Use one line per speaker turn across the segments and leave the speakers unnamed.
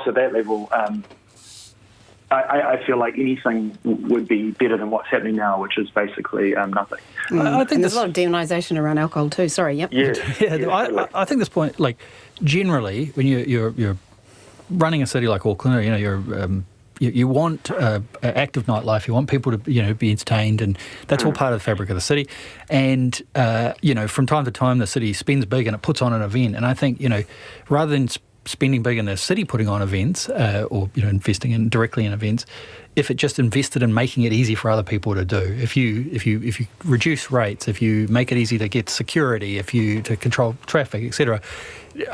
boss at that level, I feel like anything would be better than what's happening now, which is basically nothing.
I think there's a lot of demonisation around alcohol too. Sorry, yep.
I
think
this point, like, generally, when you're running a city like Auckland, you want active nightlife. You want people to be entertained, and that's all part of the fabric of the city. And from time to time, the city spends big and it puts on an event. And I think rather than spending big in the city putting on events or investing directly in events, if it just invested in making it easy for other people to do, if you reduce rates, if you make it easy to get security, to control traffic, etc.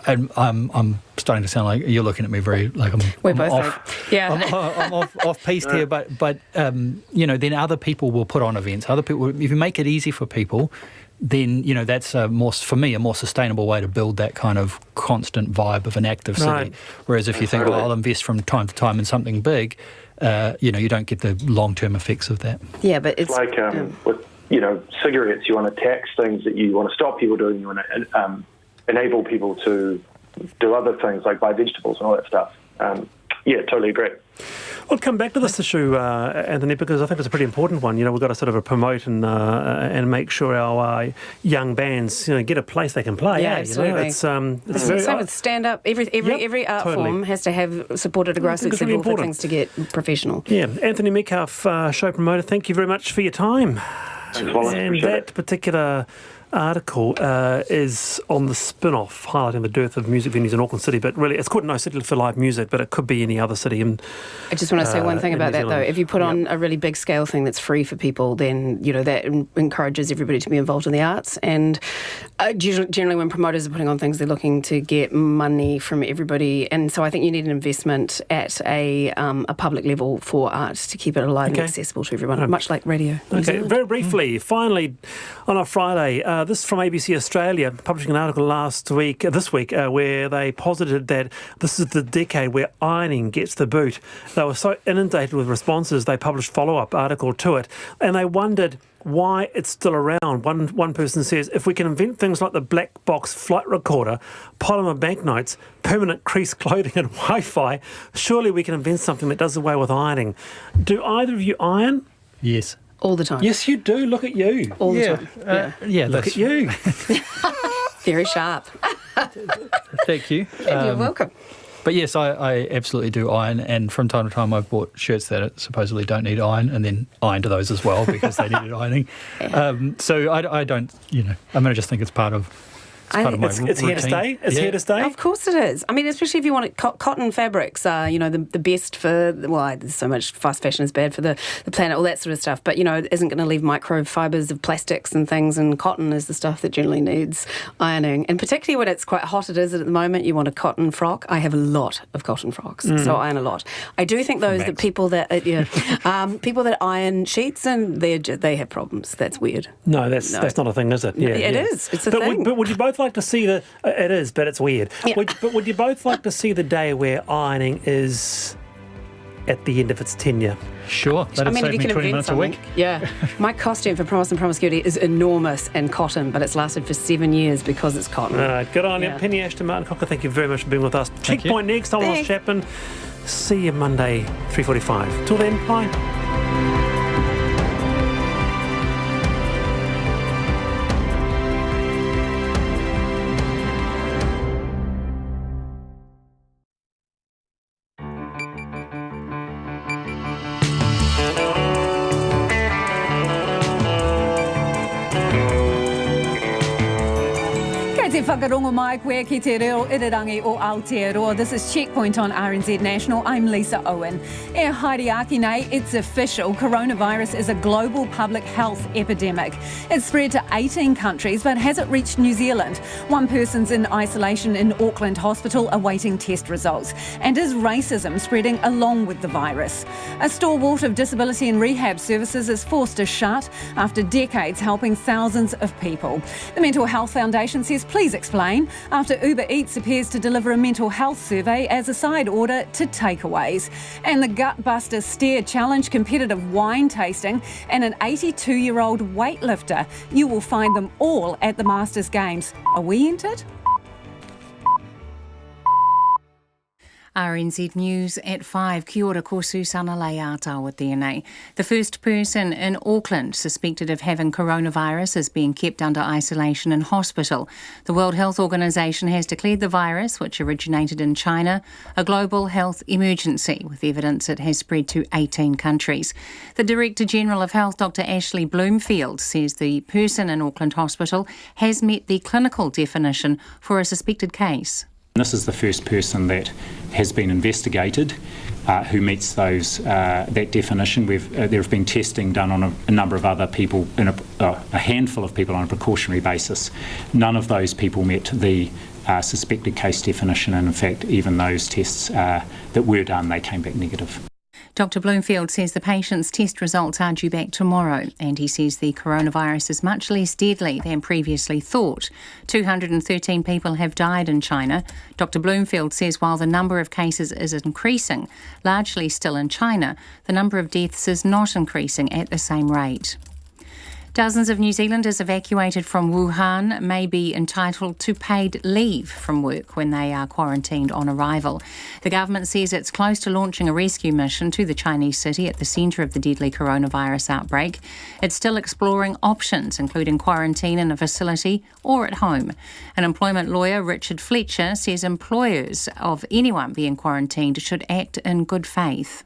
I'm starting to sound like you're looking at me very like
we're both
off. Yeah, I'm off piste here, but then other people will put on events. Other people, if you make it easy for people, then that's a more sustainable way to build that kind of constant vibe of an active city. Right. Whereas if you think, I'll invest from time to time in something big, you don't get the long-term effects of that.
Yeah, but it's
like with cigarettes, you want to tax things that you want to stop people doing. You want to enable people to do other things like buy vegetables and all that stuff. Totally agree.
We'll come back to this issue, Anthony, because I think it's a pretty important one. We've got to sort of promote and make sure our young bands, get a place they can play.
Yeah, absolutely.
It's very
same with stand-up. Every art form has to have supported a grassroots level for things to get professional.
Yeah, Anthony Metcalf, show promoter. Thank you very much for your time. And that particular article is on the spin-off, highlighting the dearth of music venues in Auckland City. But really, it's called No City for Live Music, but it could be any other city.
I just want to say one thing about that, though. If you put on a really big-scale thing that's free for people, then, that encourages everybody to be involved in the arts. And generally, when promoters are putting on things, they're looking to get money from everybody. And so I think you need an investment at a public level for art to keep it alive and accessible to everyone, much like radio.
Okay, very briefly, finally, on a Friday, this is from ABC Australia, publishing an article this week, where they posited that this is the decade where ironing gets the boot. They were so inundated with responses, they published a follow-up article to it, and they wondered why it's still around. One person says, if we can invent things like the black box flight recorder, polymer banknotes, permanent crease clothing and Wi-Fi, surely we can invent something that does away with ironing. Do either of you iron?
Yes.
All the time.
Yes, you do. Look at you.
All the time.
Look at you.
Very sharp.
Thank you.
You're welcome.
But yes, I absolutely do iron, and from time to time I've bought shirts that supposedly don't need iron and then ironed those as well because they needed ironing. So I don't, I just think it's part of
It's here to stay. It's here to stay.
Of course it is. I mean, especially if you want it, cotton fabrics are, the best for, there's so much fast fashion is bad for the planet, all that sort of stuff. But, it isn't going to leave microfibers of plastics and things, and cotton is the stuff that generally needs ironing. And particularly when it's quite hot, it is at the moment, you want a cotton frock. I have a lot of cotton frocks, so I iron a lot. I do think that people that people that iron sheets, and they have problems. That's weird.
No, that's not a thing, is it?
Yeah, it is. It's a thing.
But would you both like to see it is, but it's weird. Yeah. Would you both like to see the day where ironing is at the end of its tenure?
Sure. That'd save me 20 minutes a week.
Yeah. My costume for Promise and Promiscuity is enormous and cotton, but it's lasted for 7 years because it's cotton.
All right, good on you. Penny Ashton, Martin Cocker, thank you very much for being with us. Checkpoint next. I'm Ross Chapman. See you Monday, 3:45. Till then, bye.
Whakarongo mai koe ki te reo irirangi o Aotearoa. This is Checkpoint on RNZ National. I'm Lisa Owen. E haere aki nei, it's official. Coronavirus is a global public health epidemic. It's spread to 18 countries, but has it reached New Zealand? One person's in isolation in Auckland Hospital awaiting test results. And is racism spreading along with the virus? A stalwart of disability and rehab services is forced to shut after decades helping thousands of people. The Mental Health Foundation says please explain after Uber Eats appears to deliver a mental health survey as a side order to takeaways. And the Gutbuster Stare Challenge competitive wine tasting and an 82-year-old weightlifter. You will find them all at the Masters Games. Are we entered? RNZ News at 5. Kia ora, ko Susana Leata tēnei. The first person in Auckland suspected of having coronavirus is being kept under isolation in hospital. The World Health Organization has declared the virus, which originated in China, a global health emergency, with evidence it has spread to 18 countries. The Director General of Health, Dr. Ashley Bloomfield, says the person in Auckland Hospital has met the clinical definition for a suspected case.
This is the first person that has been investigated who meets that definition. There have been testing done on a number of other people, a handful of people on a precautionary basis. None of those people met the suspected case definition, and in fact, even those tests that were done, they came back negative.
Dr. Bloomfield says the patient's test results are due back tomorrow, and he says the coronavirus is much less deadly than previously thought. 213 people have died in China. Dr. Bloomfield says while the number of cases is increasing, largely still in China, the number of deaths is not increasing at the same rate. Dozens of New Zealanders evacuated from Wuhan may be entitled to paid leave from work when they are quarantined on arrival. The government says it's close to launching a rescue mission to the Chinese city at the centre of the deadly coronavirus outbreak. It's still exploring options, including quarantine in a facility or at home. An employment lawyer, Richard Fletcher, says employers of anyone being quarantined should act in good faith.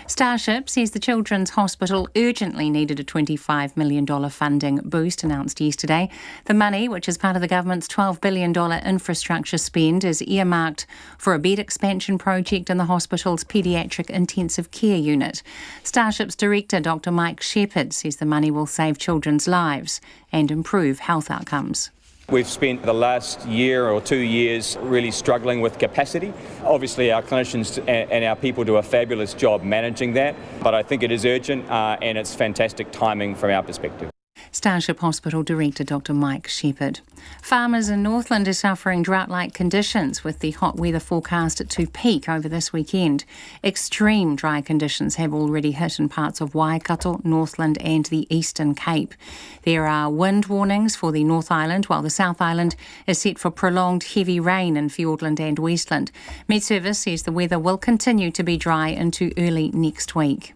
Starship says the Children's Hospital urgently needed a $25 million funding boost announced yesterday. The money, which is part of the government's $12 billion infrastructure spend, is earmarked for a bed expansion project in the hospital's paediatric intensive care unit. Starship's director, Dr. Mike Shepherd, says the money will save children's lives and improve health outcomes.
We've spent the last year or 2 years really struggling with capacity. Obviously our clinicians and our people do a fabulous job managing that, but I think it is urgent and it's fantastic timing from our perspective.
Starship Hospital Director Dr. Mike Shepherd. Farmers in Northland are suffering drought-like conditions, with the hot weather forecast to peak over this weekend. Extreme dry conditions have already hit in parts of Waikato, Northland and the Eastern Cape. There are wind warnings for the North Island, while the South Island is set for prolonged heavy rain in Fiordland and Westland. Met Service says the weather will continue to be dry into early next week.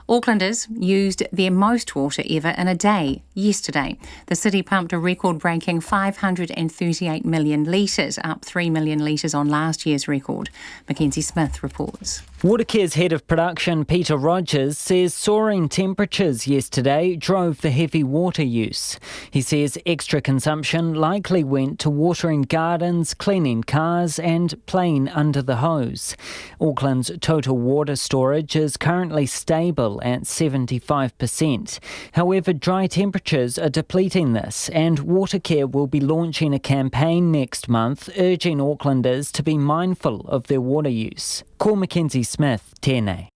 Aucklanders used their most water ever in a day yesterday. The city pumped a record-breaking 538 million litres, up 3 million litres on last year's record. Mackenzie Smith reports.
Watercare's head of production, Peter Rogers, says soaring temperatures yesterday drove the heavy water use. He says extra consumption likely went to watering gardens, cleaning cars and playing under the hose. Auckland's total water storage is currently stable at 75%. However, dry temperatures are depleting this, and Watercare will be launching a campaign next month urging Aucklanders to be mindful of their water use. Ko Mackenzie Smith, tēnei.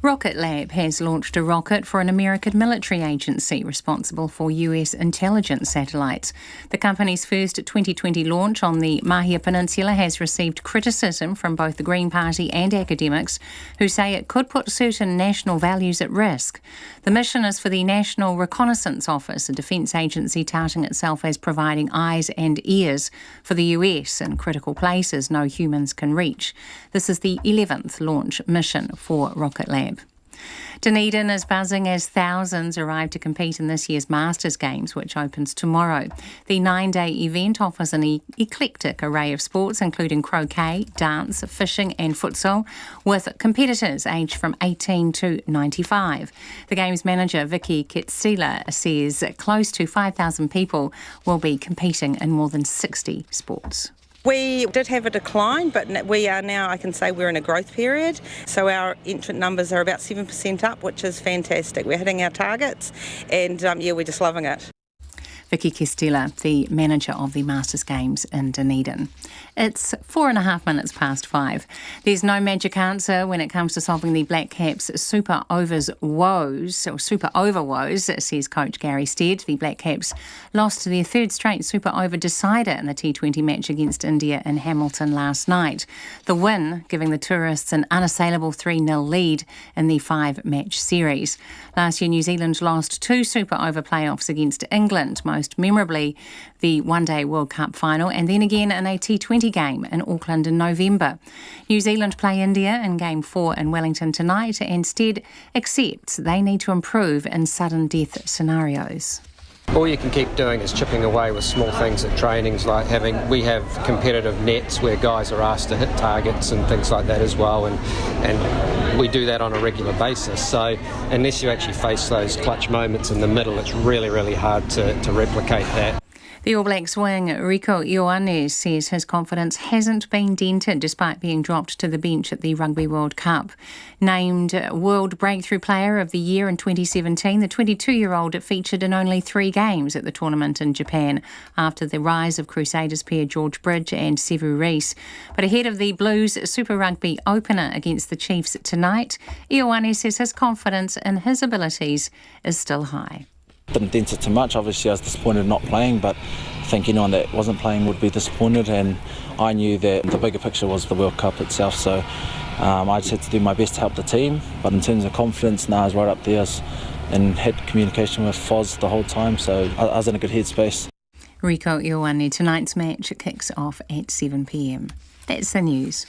Rocket Lab has launched a rocket for an American military agency responsible for US intelligence satellites. The company's first 2020 launch on the Mahia Peninsula has received criticism from both the Green Party and academics, who say it could put certain national values at risk. The mission is for the National Reconnaissance Office, a defence agency touting itself as providing eyes and ears for the US in critical places no humans can reach. This is the 11th launch mission for Rocket Lab. Dunedin is buzzing as thousands arrive to compete in this year's Masters Games, which opens tomorrow. The 9-day event offers an eclectic array of sports, including croquet, dance, fishing and futsal, with competitors aged from 18 to 95. The Games manager, Vicky Kitsila, says close to 5,000 people will be competing in more than 60 sports.
We did have a decline, but we are now, I can say we're in a growth period. So our entrant numbers are about 7% up, which is fantastic. We're hitting our targets and we're just loving it.
Vicky Kistela, the manager of the Masters Games in Dunedin. It's 4.5 minutes past 5. There's no magic answer when it comes to solving the Black Caps Super Over woes, says coach Gary Stead. The Black Caps lost to their third straight Super Over decider in the T20 match against India in Hamilton last night. The win giving the tourists an unassailable 3-0 lead in the 5-match series. Last year, New Zealand lost 2 Super Over playoffs against England, most memorably the One Day World Cup final, and then again in a T20
T20 game in Auckland in November. New Zealand play India in Game 4 in Wellington tonight and instead accepts they need to improve in sudden death scenarios.
All you can keep doing is chipping away with small things at trainings, like we have competitive nets where guys are asked to hit targets and things like that as well, and we do that on a regular basis. So unless you actually face those clutch moments in the middle, it's really, really hard to replicate that.
The All Blacks wing Rico Ioane says his confidence hasn't been dented despite being dropped to the bench at the Rugby World Cup. Named World Breakthrough Player of the Year in 2017, the 22-year-old featured in only 3 games at the tournament in Japan after the rise of Crusaders pair George Bridge and Sevu Reece. But ahead of the Blues Super Rugby opener against the Chiefs tonight, Ioane says his confidence in his abilities is still high.
Didn't dent it too much. Obviously I was disappointed not playing, but I think anyone that wasn't playing would be disappointed, and I knew that the bigger picture was the World Cup itself, so I just had to do my best to help the team. But in terms of confidence, I was right up there and had communication with Foz the whole time, so I was in a good headspace.
Rico Ioane, tonight's match kicks off at 7 p.m. That's the news.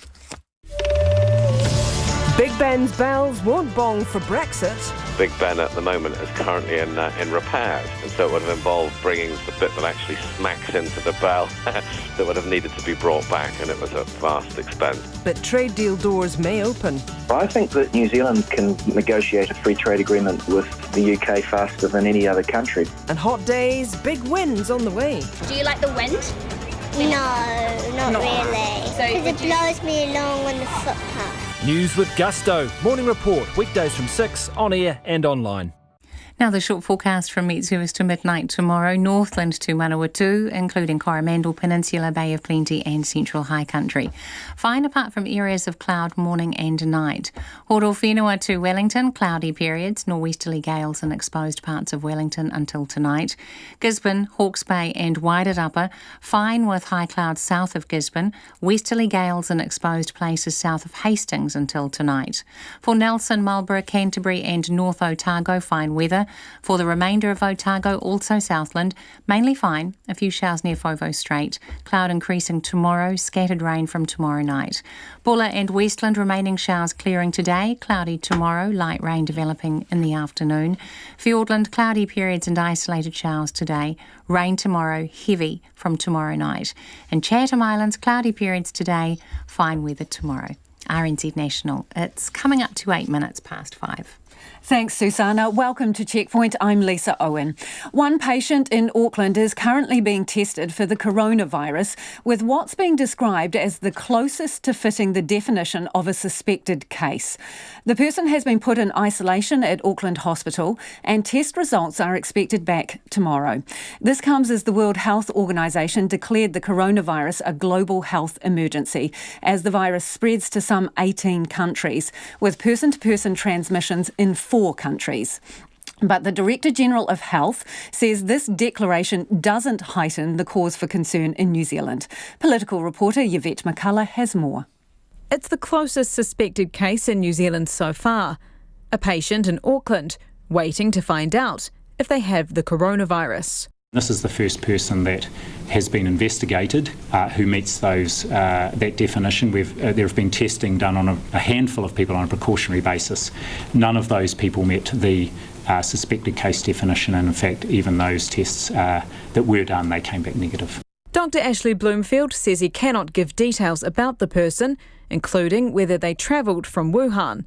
Big Ben's bells won't bong for Brexit.
Big Ben at the moment is currently in repairs, and so it would have involved bringing the bit that actually smacks into the bell that would have needed to be brought back, and it was a vast expense.
But trade deal doors may open.
I think that New Zealand can negotiate a free trade agreement with the UK faster than any other country.
And hot days, big wins on the way.
Do you like the wind?
No, not really. Because it blows me along on the footpath.
News with Gusto. Morning Report, weekdays from 6, on air and online.
Now the short forecast from Meat Service to midnight tomorrow. Northland to Manawatu, including Coromandel Peninsula, Bay of Plenty and Central High Country. Fine apart from areas of cloud morning and night. Horowhenua to Wellington, cloudy periods, norwesterly gales in exposed parts of Wellington until tonight. Gisborne, Hawke's Bay and Wairarapa, fine with high clouds south of Gisborne, westerly gales in exposed places south of Hastings until tonight. For Nelson, Marlborough, Canterbury and North Otago, fine weather. For the remainder of Otago, also Southland, mainly fine, a few showers near Fovo Strait. Cloud increasing tomorrow, scattered rain from tomorrow night. Bulla and Westland remaining showers clearing today, cloudy tomorrow, light rain developing in the afternoon. Fiordland, cloudy periods and isolated showers today, rain tomorrow, heavy from tomorrow night. And Chatham Islands, cloudy periods today, fine weather tomorrow. RNZ National, it's coming up to 8 minutes past 5.
Thanks, Susanna. Welcome to Checkpoint. I'm Lisa Owen. One patient in Auckland is currently being tested for the coronavirus with what's being described as the closest to fitting the definition of a suspected case. The person has been put in isolation at Auckland Hospital and test results are expected back tomorrow. This comes as the World Health Organization declared the coronavirus a global health emergency as the virus spreads to some 18 countries, with person-to-person transmissions in 4 countries. But the Director General of Health says this declaration doesn't heighten the cause for concern in New Zealand. Political reporter Yvette McCullough has more.
It's the closest suspected case in New Zealand so far. A patient in Auckland waiting to find out if they have the coronavirus.
This is the first person that has been investigated who meets that definition. There have been testing done on a handful of people on a precautionary basis. None of those people met the suspected case definition, and in fact even those tests that were done, they came back negative.
Dr Ashley Bloomfield says he cannot give details about the person, including whether they travelled from Wuhan.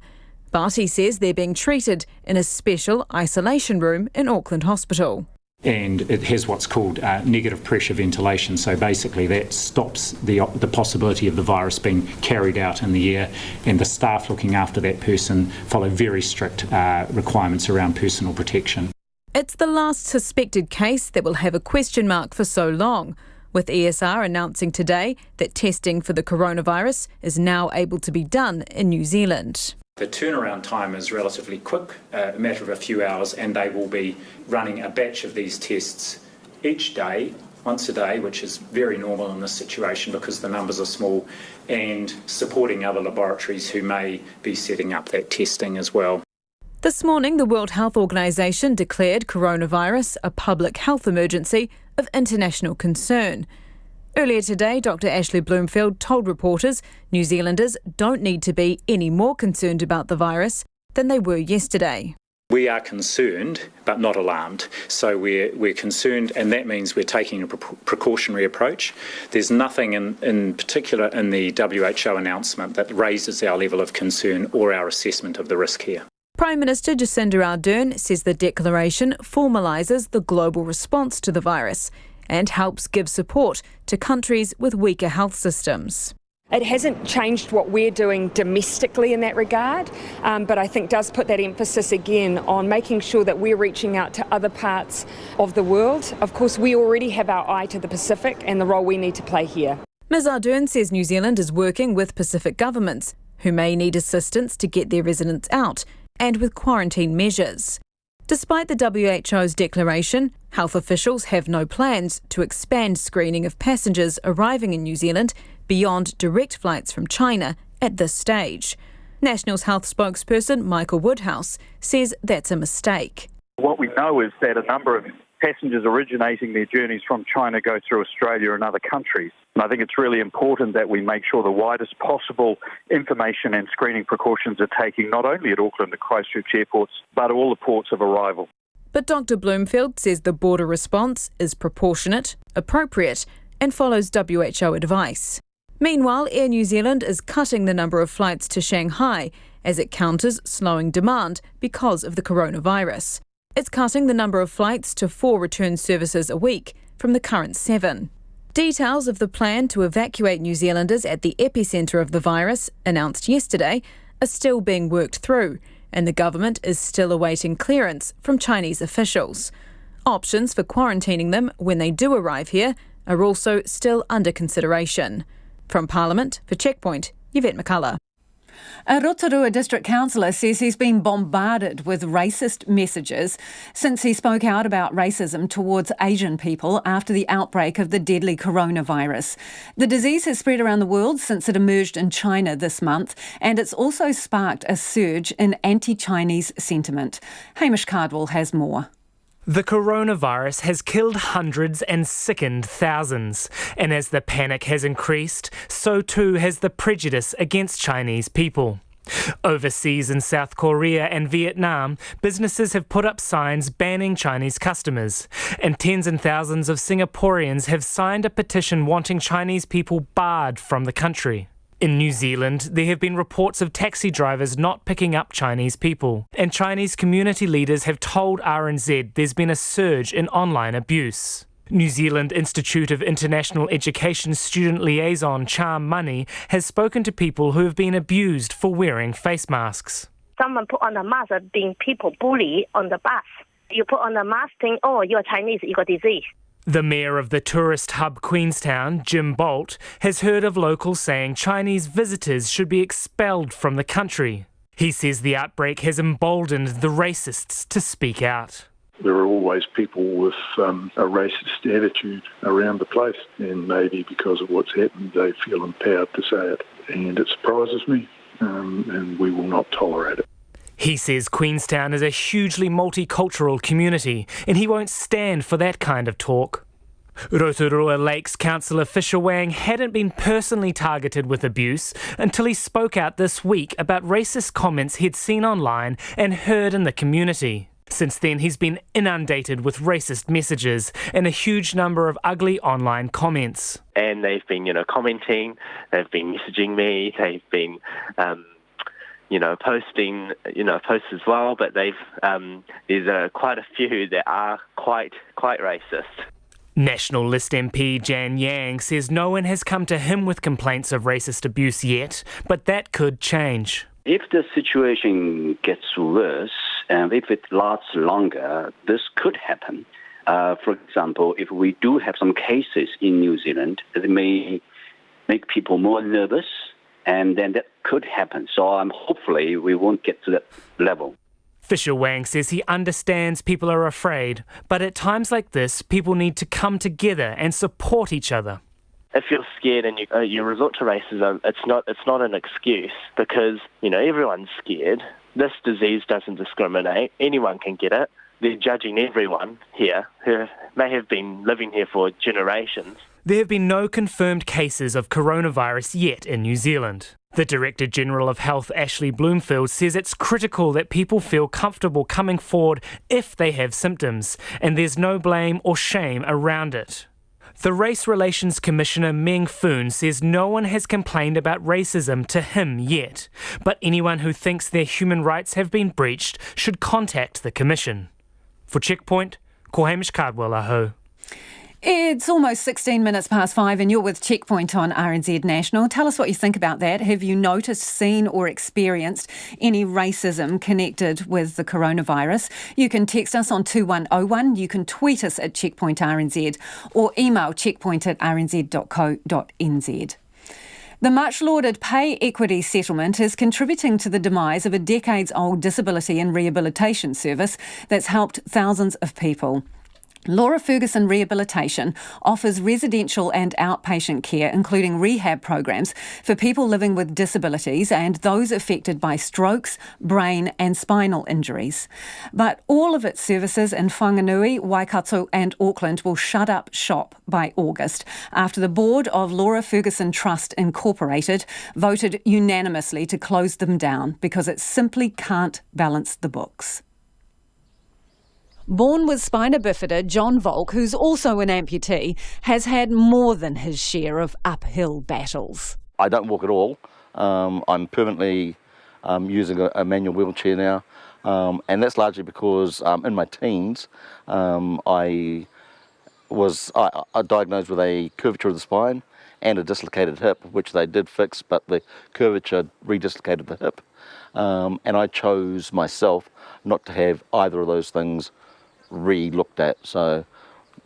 But he says they're being treated in a special isolation room in Auckland Hospital.
And it has what's called negative pressure ventilation. So basically that stops the possibility of the virus being carried out in the air, and the staff looking after that person follow very strict requirements around personal protection.
It's the last suspected case that will have a question mark for so long, with ESR announcing today that testing for the coronavirus is now able to be done in New Zealand.
The turnaround time is relatively quick, a matter of a few hours, and they will be running a batch of these tests each day, once a day, which is very normal in this situation because the numbers are small, and supporting other laboratories who may be setting up that testing as well.
This morning, the World Health Organization declared coronavirus a public health emergency of international concern. Earlier today, Dr Ashley Bloomfield told reporters New Zealanders don't need to be any more concerned about the virus than they were yesterday.
We are concerned, but not alarmed. So we're concerned, and that means we're taking a precautionary approach. There's nothing in particular in the WHO announcement that raises our level of concern or our assessment of the risk here.
Prime Minister Jacinda Ardern says the declaration formalises the global response to the virus and helps give support to countries with weaker health systems.
It hasn't changed what we're doing domestically in that regard, but I think does put that emphasis again on making sure that we're reaching out to other parts of the world. Of course, we already have our eye to the Pacific and the role we need to play here.
Ms Ardern says New Zealand is working with Pacific governments who may need assistance to get their residents out and with quarantine measures. Despite the WHO's declaration, health officials have no plans to expand screening of passengers arriving in New Zealand beyond direct flights from China at this stage. National's health spokesperson Michael Woodhouse says that's a mistake.
What we know is that a number of passengers originating their journeys from China go through Australia and other countries. And I think it's really important that we make sure the widest possible information and screening precautions are taken not only at Auckland and Christchurch airports, but all the ports of arrival.
But Dr Bloomfield says the border response is proportionate, appropriate, and follows WHO advice. Meanwhile, Air New Zealand is cutting the number of flights to Shanghai as it counters slowing demand because of the coronavirus. It's cutting the number of flights to 4 return services a week from the current 7. Details of the plan to evacuate New Zealanders at the epicentre of the virus, announced yesterday, are still being worked through, and the government is still awaiting clearance from Chinese officials. Options for quarantining them when they do arrive here are also still under consideration. From Parliament, for Checkpoint, Yvette McCullough.
A Rotorua District Councillor says he's been bombarded with racist messages since he spoke out about racism towards Asian people after the outbreak of the deadly coronavirus. The disease has spread around the world since it emerged in China this month, and it's also sparked a surge in anti-Chinese sentiment. Hamish Cardwell has more.
The coronavirus has killed hundreds and sickened thousands. And as the panic has increased, so too has the prejudice against Chinese people. Overseas in South Korea and Vietnam, businesses have put up signs banning Chinese customers. And tens and thousands of Singaporeans have signed a petition wanting Chinese people barred from the country. In New Zealand, there have been reports of taxi drivers not picking up Chinese people, and Chinese community leaders have told RNZ there's been a surge in online abuse. New Zealand Institute of International Education student liaison Charm Money has spoken to people who have been abused for wearing face masks.
Someone put on a mask being people bully on the bus. You put on a mask saying, oh, you're Chinese, you got disease.
The mayor of the tourist hub Queenstown, Jim Bolt, has heard of locals saying Chinese visitors should be expelled from the country. He says the outbreak has emboldened the racists to speak out.
There are always people with a racist attitude around the place, and maybe because of what's happened, they feel empowered to say it. And it surprises me, and we will not tolerate it.
He says Queenstown is a hugely multicultural community, and he won't stand for that kind of talk. Rotorua Lakes councillor Fisher Wang hadn't been personally targeted with abuse until he spoke out this week about racist comments he'd seen online and heard in the community. Since then, he's been inundated with racist messages and a huge number of ugly online comments.
And they've been, commenting, they've been messaging me, they've been, posting, posts as well, but there's quite a few that are quite racist.
National List MP Jan Yang says no one has come to him with complaints of racist abuse yet, but that could change.
If the situation gets worse and if it lasts longer, this could happen. For example, if we do have some cases in New Zealand, it may make people more nervous, and then that could happen. So hopefully we won't get to that level.
Fisher Wang says he understands people are afraid, but at times like this, people need to come together and support each other.
If you're scared and you resort to racism, it's not an excuse, because everyone's scared. This disease doesn't discriminate. Anyone can get it. They're judging everyone here who may have been living here for generations.
There have been no confirmed cases of coronavirus yet in New Zealand. The Director General of Health, Ashley Bloomfield, says it's critical that people feel comfortable coming forward if they have symptoms, and there's no blame or shame around it. The Race Relations Commissioner Meng Foon says no one has complained about racism to him yet, but anyone who thinks their human rights have been breached should contact the Commission. For Checkpoint, ko Hamish Cardwell aho.
It's almost 16 minutes past 5 and you're with Checkpoint on RNZ National. Tell us what you think about that. Have you noticed, seen or experienced any racism connected with the coronavirus? You can text us on 2101, you can tweet us at Checkpoint RNZ or email checkpoint@rnz.co.nz. The much-lauded pay equity settlement is contributing to the demise of a decades-old disability and rehabilitation service that's helped thousands of people. Laura Ferguson Rehabilitation offers residential and outpatient care, including rehab programs for people living with disabilities and those affected by strokes, brain and spinal injuries. But all of its services in Whanganui, Waikato and Auckland will shut up shop by August after the board of Laura Ferguson Trust Incorporated voted unanimously to close them down because it simply can't balance the books. Born with spina bifida, John Volk, who's also an amputee, has had more than his share of uphill battles.
I don't walk at all. I'm permanently using a manual wheelchair now, and that's largely because in my teens I was diagnosed with a curvature of the spine and a dislocated hip, which they did fix, but the curvature redislocated the hip. And I chose myself not to have either of those things re-looked at, so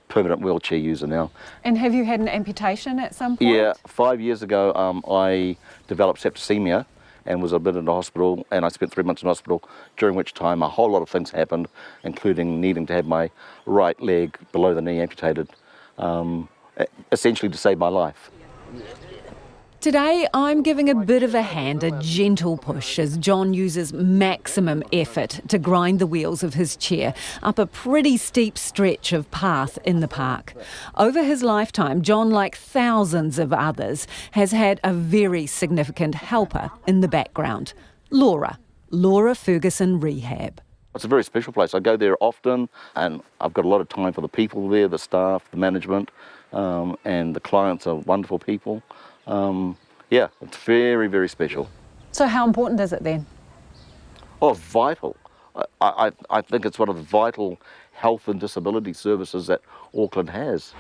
permanent wheelchair user now.
And have you had an amputation at some point?
Yeah, 5 years ago I developed septicemia and was admitted into hospital, and I spent 3 months in hospital, during which time a whole lot of things happened, including needing to have my right leg below the knee amputated, essentially to save my life.
Today, I'm giving a bit of a hand, a gentle push, as John uses maximum effort to grind the wheels of his chair up a pretty steep stretch of path in the park. Over his lifetime, John, like thousands of others, has had a very significant helper in the background. Laura Ferguson Rehab.
It's a very special place. I go there often, and I've got a lot of time for the people there, the staff, the management, and the clients are wonderful people. Yeah, it's very, very special.
So how important is it then?
Oh, vital. I think it's one of the vital health and disability services that Auckland has.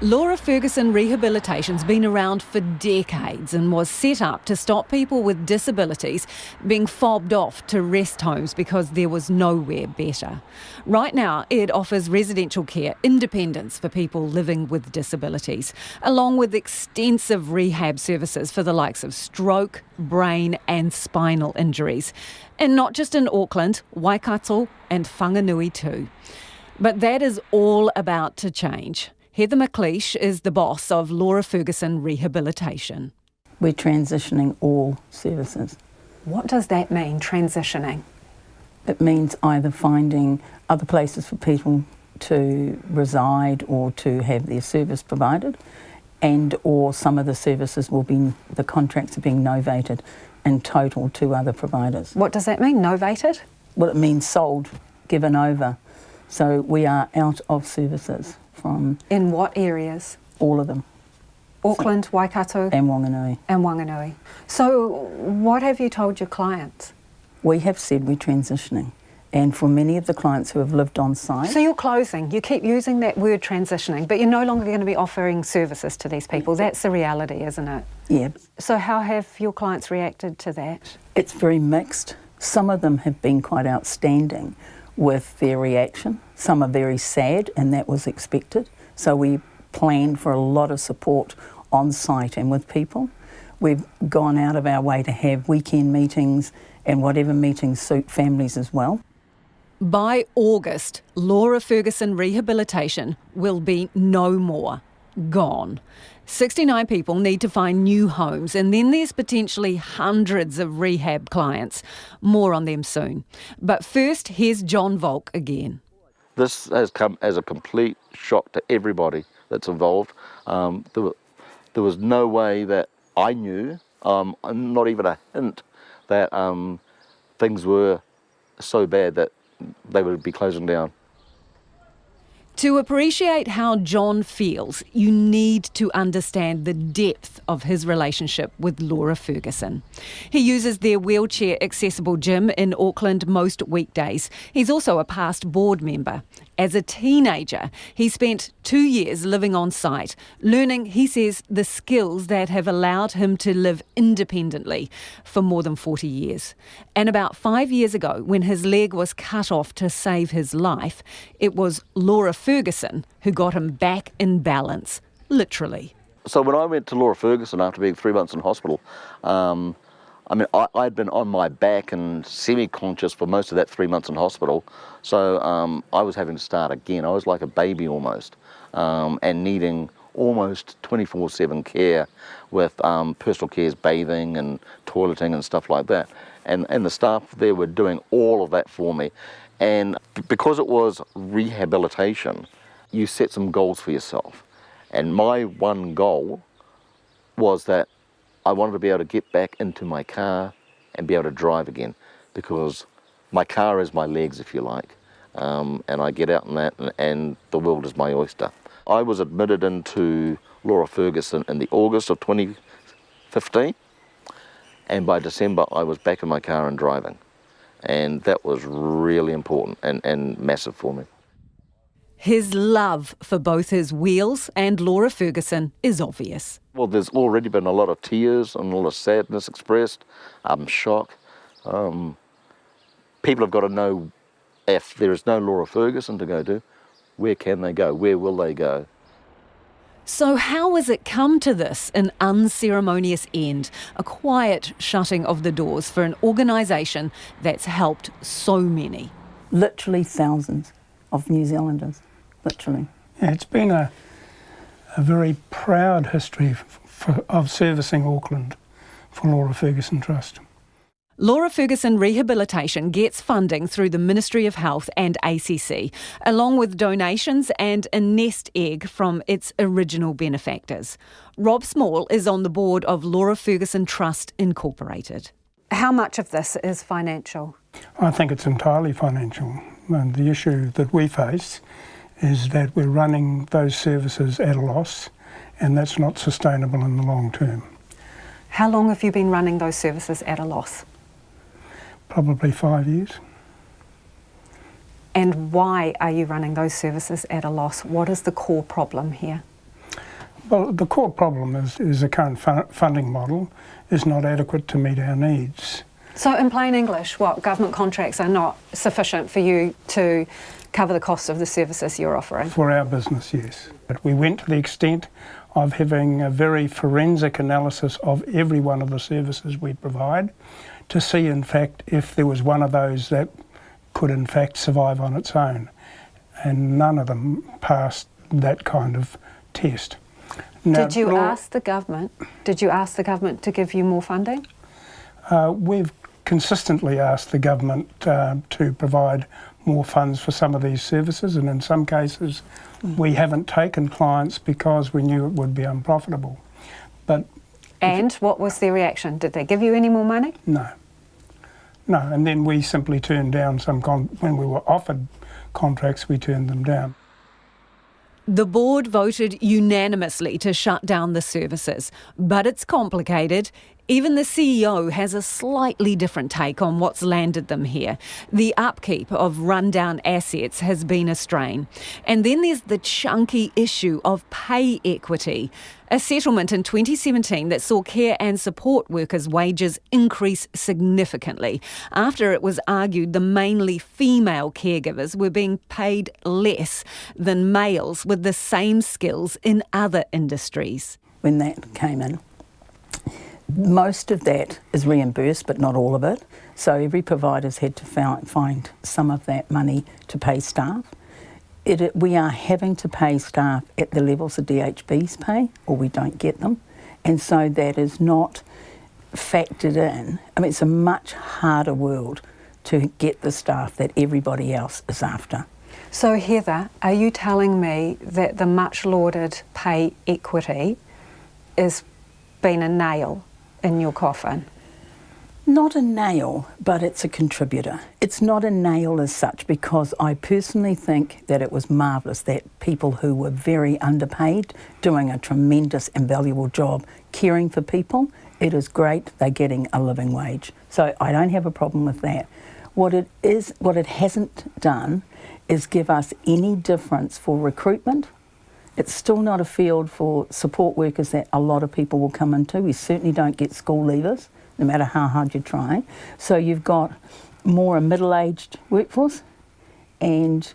Laura Ferguson Rehabilitation's been around for decades and was set up to stop people with disabilities being fobbed off to rest homes because there was nowhere better. Right now, it offers residential care independence for people living with disabilities, along with extensive rehab services for the likes of stroke, brain and spinal injuries. And not just in Auckland, Waikato and Whanganui too. But that is all about to change. Heather McLeish is the boss of Laura Ferguson Rehabilitation.
We're transitioning all services.
What does that mean, transitioning?
It means either finding other places for people to reside or to have their service provided, and or some of the services will be, the contracts are being novated in total to other providers.
What does that mean, novated?
Well, it means sold, given over. So we are out of services.
In what areas?
All of them.
Auckland, Waikato?
And Whanganui.
And Whanganui. So what have you told your clients?
We have said we're transitioning. And for many of the clients who have lived on site...
So you're closing. You keep using that word transitioning, but you're no longer going to be offering services to these people. That's the reality, isn't it?
Yeah.
So how have your clients reacted to that?
It's very mixed. Some of them have been quite outstanding with their reaction. Some are very sad, and that was expected. So we planned for a lot of support on site and with people. We've gone out of our way to have weekend meetings and whatever meetings suit families as well.
By August, Laura Ferguson Rehabilitation will be no more. Gone. 69 people need to find new homes, and then there's potentially hundreds of rehab clients. More on them soon. But first, here's John Volk again.
This has come as a complete shock to everybody that's involved. There was no way that I knew, not even a hint, that things were so bad that they would be closing down.
To appreciate how John feels, you need to understand the depth of his relationship with Laura Ferguson. He uses their wheelchair-accessible gym in Auckland most weekdays. He's also a past board member. As a teenager, he spent 2 years living on site, learning, he says, the skills that have allowed him to live independently for more than 40 years. And about 5 years ago, when his leg was cut off to save his life, it was Laura Ferguson who got him back in balance, literally.
So when I went to Laura Ferguson after being 3 months in hospital, I'd been on my back and semi-conscious for most of that 3 months in hospital, so I was having to start again. I was like a baby almost, and needing almost 24/7 care with personal cares, bathing and toileting and stuff like that. And the staff there were doing all of that for me. And because it was rehabilitation, you set some goals for yourself. And my one goal was that I wanted to be able to get back into my car and be able to drive again, because my car is my legs, if you like, and I get out in that and the world is my oyster. I was admitted into Laura Ferguson in the August of 2015, and by December I was back in my car and driving, and that was really important and massive for me.
His love for both his wheels and Laura Ferguson is obvious.
Well, there's already been a lot of tears and a lot of sadness expressed, shock. People have got to know, if there is no Laura Ferguson to go to, where can they go? Where will they go?
So how has it come to this, an unceremonious end, a quiet shutting of the doors for an organisation that's helped so many?
Literally thousands of New Zealanders, literally.
Yeah, it's been a very proud history of servicing Auckland for Laura Ferguson Trust.
Laura Ferguson Rehabilitation gets funding through the Ministry of Health and ACC, along with donations and a nest egg from its original benefactors. Rob Small is on the board of Laura Ferguson Trust Incorporated.
How much of this is financial?
I think it's entirely financial. And the issue that we face is that we're running those services at a loss, and that's not sustainable in the long term.
How long have you been running those services at a loss?
Probably 5 years.
And why are you running those services at a loss? What is the core problem here?
Well, the core problem is the current funding model is not adequate to meet our needs.
So in plain English, what, government contracts are not sufficient for you to cover the cost of the services you're offering?
For our business, yes. But we went to the extent of having a very forensic analysis of every one of the services we provide to see, in fact, if there was one of those that could, in fact, survive on its own. And none of them passed that kind of test. Now,
Did you ask the government to give you more funding?
We've consistently asked the government to provide more funds for some of these services, and in some cases we haven't taken clients because we knew it would be unprofitable.
And what was their reaction? Did they give you any more money?
No. No, and then we simply turned down when we were offered contracts, we turned them down.
The board voted unanimously to shut down the services, but it's complicated. Even the CEO has a slightly different take on what's landed them here. The upkeep of rundown assets has been a strain. And then there's the chunky issue of pay equity. A settlement in 2017 that saw care and support workers' wages increase significantly after it was argued the mainly female caregivers were being paid less than males with the same skills in other industries.
When that came in, most of that is reimbursed, but not all of it. So every provider's had to find some of that money to pay staff. We are having to pay staff at the levels of DHB's pay, or we don't get them. And so that is not factored in. I mean, it's a much harder world to get the staff that everybody else is after.
So Heather, are you telling me that the much lauded pay equity has been a nail in your coffin?
Not a nail, but it's a contributor. It's not a nail as such, because I personally think that it was marvellous that people who were very underpaid, doing a tremendous and valuable job caring for people, it is great they're getting a living wage. So I don't have a problem with that. What it hasn't done is give us any difference for recruitment. It's still not a field for support workers that a lot of people will come into. We certainly don't get school leavers, no matter how hard you try. So you've got more a middle-aged workforce, and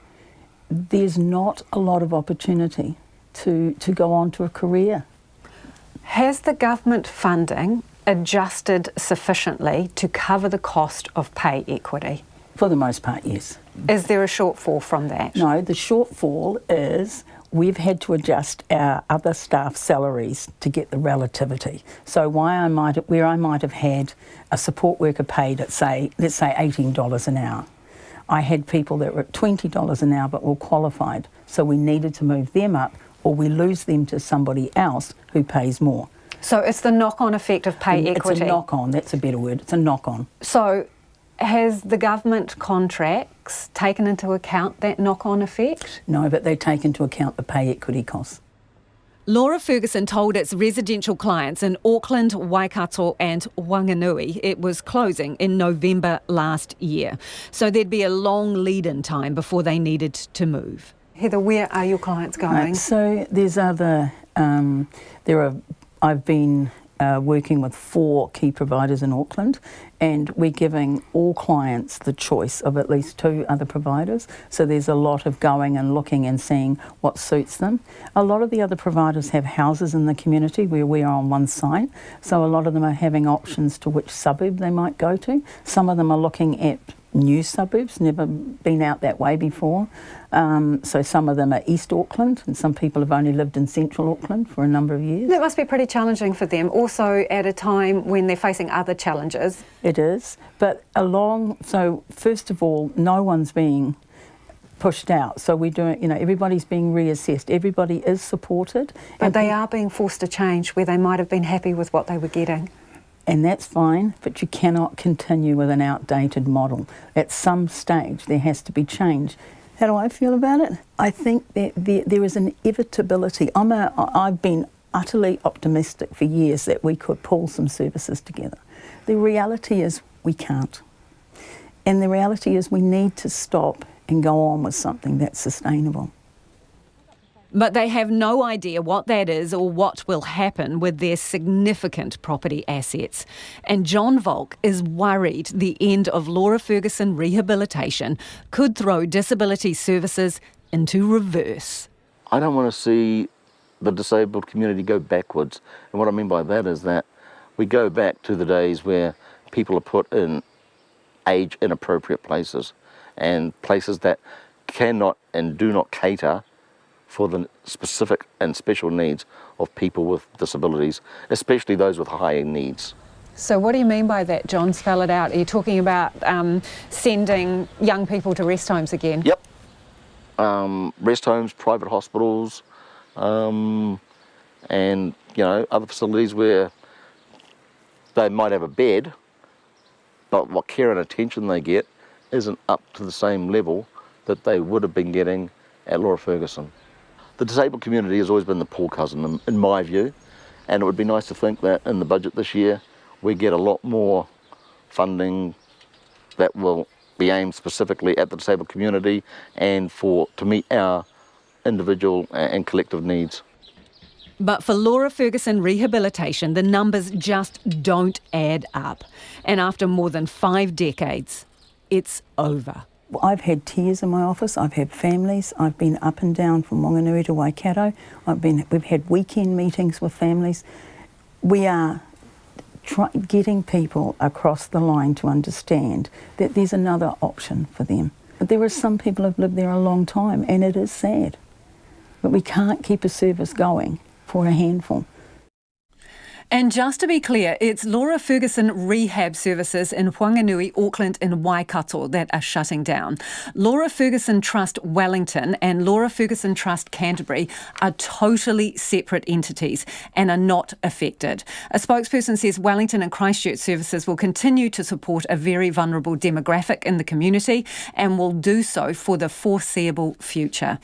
there's not a lot of opportunity to go on to a career.
Has the government funding adjusted sufficiently to cover the cost of pay equity?
For the most part, yes.
Is there a shortfall from that?
No, the shortfall is we've had to adjust our other staff salaries to get the relativity. So where I might have had a support worker paid at, let's say $18 an hour, I had people that were at $20 an hour but were qualified. So we needed to move them up, or we lose them to somebody else who pays more.
So it's the knock-on effect of pay equity?
It's a knock-on, that's a better word, it's a knock-on.
So has the government contracts taken into account that knock-on effect?
No, but they take into account the pay equity costs.
Laura Ferguson told its residential clients in Auckland, Waikato and Wanganui it was closing in November last year. So there'd be a long lead-in time before they needed to move.
Heather, where are your clients going?
Right, so there's I've been working with 4 key providers in Auckland, and we're giving all clients the choice of at least 2 other providers. So there's a lot of going and looking and seeing what suits them. A lot of the other providers have houses in the community where we are on one site, so a lot of them are having options to which suburb they might go to. Some of them are looking at new suburbs, never been out that way before. So some of them are East Auckland, and some people have only lived in Central Auckland for a number of years.
That must be pretty challenging for them, also at a time when they're facing other challenges.
It is, but so first of all, no one's being pushed out. So we're doing, everybody's being reassessed. Everybody is supported.
But they are being forced to change where they might have been happy with what they were getting.
And that's fine, but you cannot continue with an outdated model. At some stage, there has to be change. How do I feel about it? I think that there is an inevitability. I've been utterly optimistic for years that we could pull some services together. The reality is we can't. And the reality is we need to stop and go on with something that's sustainable.
But they have no idea what that is or what will happen with their significant property assets. And John Volk is worried the end of Laura Ferguson rehabilitation could throw disability services into reverse.
I don't want to see the disabled community go backwards. And what I mean by that is that we go back to the days where people are put in age inappropriate places, and places that cannot and do not cater for the specific and special needs of people with disabilities, especially those with higher needs.
So what do you mean by that, John? Spell it out. Are you talking about sending young people to rest homes again?
Yep. Rest homes, private hospitals, and other facilities where they might have a bed, but what care and attention they get isn't up to the same level that they would have been getting at Laura Ferguson. The disabled community has always been the poor cousin, in my view, and it would be nice to think that in the budget this year we get a lot more funding that will be aimed specifically at the disabled community and to meet our individual and collective needs.
But for Laura Ferguson rehabilitation, the numbers just don't add up. And after more than 5 decades, it's over.
I've had tears in my office, I've had families, I've been up and down from Wanganui to Waikato, we've had weekend meetings with families. We are getting people across the line to understand that there's another option for them. But there are some people who've lived there a long time, and it is sad. But we can't keep a service going for a handful.
And just to be clear, it's Laura Ferguson rehab services in Whanganui, Auckland and Waikato that are shutting down. Laura Ferguson Trust Wellington and Laura Ferguson Trust Canterbury are totally separate entities and are not affected. A spokesperson says Wellington and Christchurch services will continue to support a very vulnerable demographic in the community and will do so for the foreseeable future.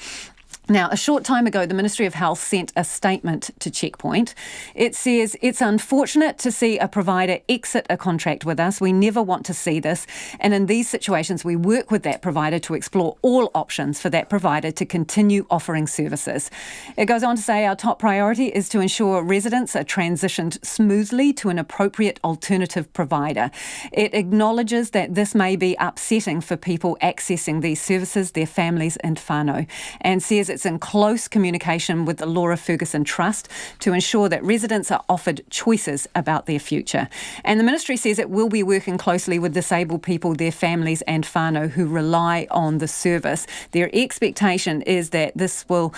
Now, a short time ago, the Ministry of Health sent a statement to Checkpoint. It says, it's unfortunate to see a provider exit a contract with us. We never want to see this. And in these situations, we work with that provider to explore all options for that provider to continue offering services. It goes on to say our top priority is to ensure residents are transitioned smoothly to an appropriate alternative provider. It acknowledges that this may be upsetting for people accessing these services, their families and whānau, and says it's in close communication with the Laura Ferguson Trust to ensure that residents are offered choices about their future. And the Ministry says it will be working closely with disabled people, their families and whānau who rely on the service. Their expectation is that this will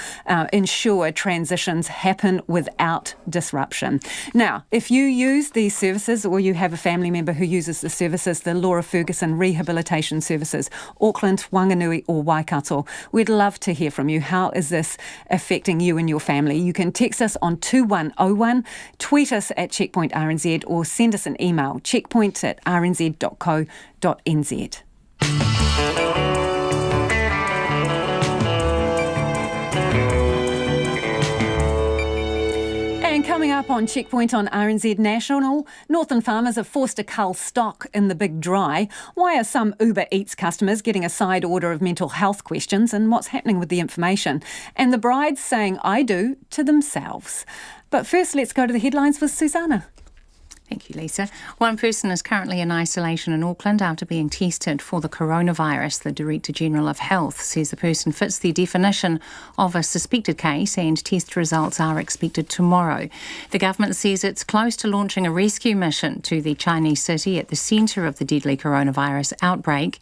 ensure transitions happen without disruption. Now, if you use these services or you have a family member who uses the services, the Laura Ferguson Rehabilitation Services, Auckland, Whanganui or Waikato, we'd love to hear from you. How is this affecting you and your family? You can text us on 2101, tweet us at Checkpoint RNZ or send us an email, checkpoint@rnz.co.nz. And coming up on Checkpoint on RNZ National, Northern farmers are forced to cull stock in the big dry. Why are some Uber Eats customers getting a side order of mental health questions, and what's happening with the information? And the brides saying I do to themselves. But first, let's go to the headlines with Susanna.
Thank you, Lisa. One person is currently in isolation in Auckland after being tested for the coronavirus. The Director General of Health says the person fits the definition of a suspected case and test results are expected tomorrow. The government says it's close to launching a rescue mission to the Chinese city at the centre of the deadly coronavirus outbreak.